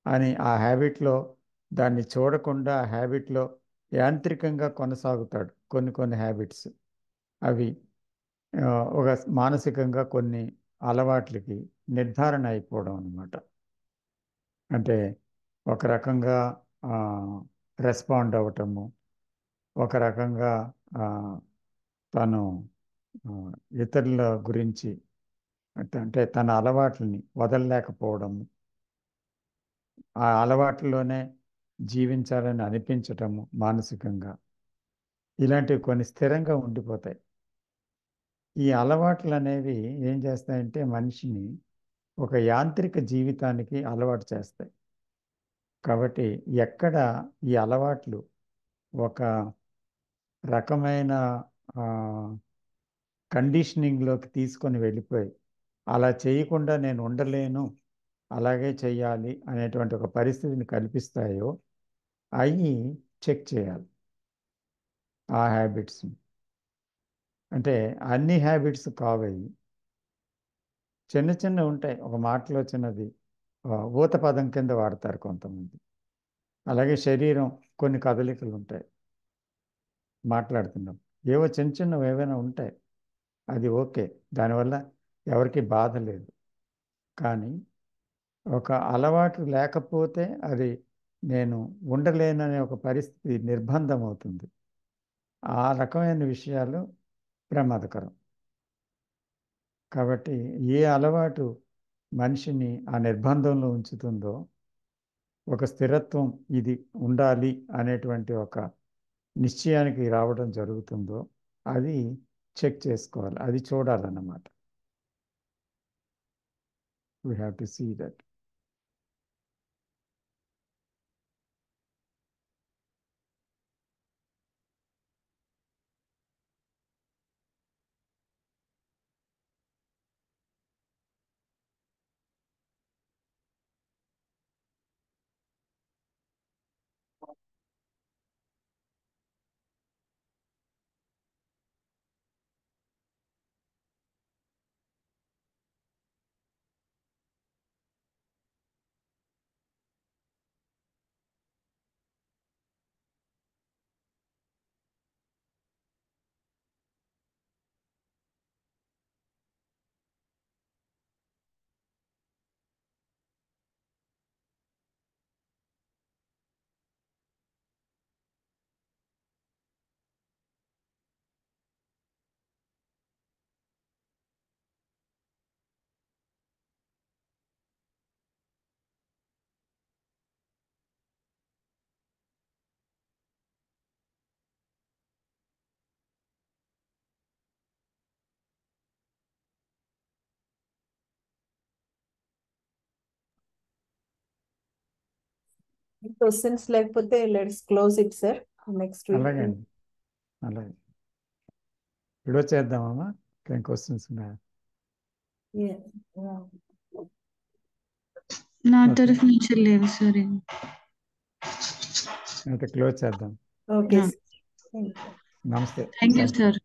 అని ఆ హ్యాబిట్లో దాన్ని చూడకుండా ఆ హ్యాబిట్లో యాంత్రికంగా కొనసాగుతాడు. కొన్ని కొన్ని హ్యాబిట్స్ అవి ఒక మానసికంగా కొన్ని అలవాట్లకి నిర్ధారణ అయిపోవడం అన్నమాట. అంటే ఒక రకంగా రెస్పాండ్ అవ్వటము, ఒక రకంగా తను ఇతరుల గురించి అంటే తన అలవాట్లని వదలలేకపోవడము, ఆ అలవాట్లలోనే జీవించాలని అనిపించటము మానసికంగా, ఇలాంటివి కొన్ని స్థిరంగా ఉండిపోతాయి. ఈ అలవాట్లు అనేవి ఏం చేస్తాయంటే మనిషిని ఒక యాంత్రిక జీవితానికి అలవాటు చేస్తాయి. కాబట్టి ఎక్కడ ఈ అలవాట్లు ఒక రకమైన కండిషనింగ్లోకి తీసుకొని వెళ్ళిపోయి అలా చేయకుండా నేను ఉండలేను, అలాగే చెయ్యాలి అనేటువంటి ఒక పరిస్థితిని కల్పిస్తాయో అవి చెక్ చేయాలి. ఆ హ్యాబిట్స్ని అంటే అన్ని హ్యాబిట్స్ కావయి, చిన్న చిన్న ఉంటాయి. ఒక మాటలో చిన్నది ఊత పదం కింద వాడతారు కొంతమంది. అలాగే శరీరం కొన్ని కదలికలు ఉంటాయి, మాట్లాడుతున్నాం ఏవో చిన్న చిన్నవి ఏవైనా ఉంటాయి, అది ఓకే, దానివల్ల ఎవరికి బాధ లేదు. కానీ ఒక అలవాటు లేకపోతే అది నేను ఉండలేననే ఒక పరిస్థితి నిర్బంధం అవుతుంది. ఆ రకమైన విషయాలు ప్రమాదకరం. కాబట్టి ఏ అలవాటు మనిషిని ఆ నిర్బంధంలో ఉంచుతుందో, ఒక స్థిరత్వం ఇది ఉండాలి అనేటువంటి ఒక నిశ్చయానికి రావడం జరుగుతుందో అది చెక్ చేసుకోవాలి, అది చూడాలన్నమాట. We have to see that. Questions లేకపోతే let's close it sir. Next week అలాగే అండి, అలాగే విడో చేద్దామమ్మా. ఇంకేం క్వశ్చన్స్ ఉన్నాయా? నా ఓకే, తరఫు నుంచి లేవు సార్. అయితే క్లోజ్ చేద్దాం. ఓకే. ఆ. నమస్తే. Thank you thank you. Sir.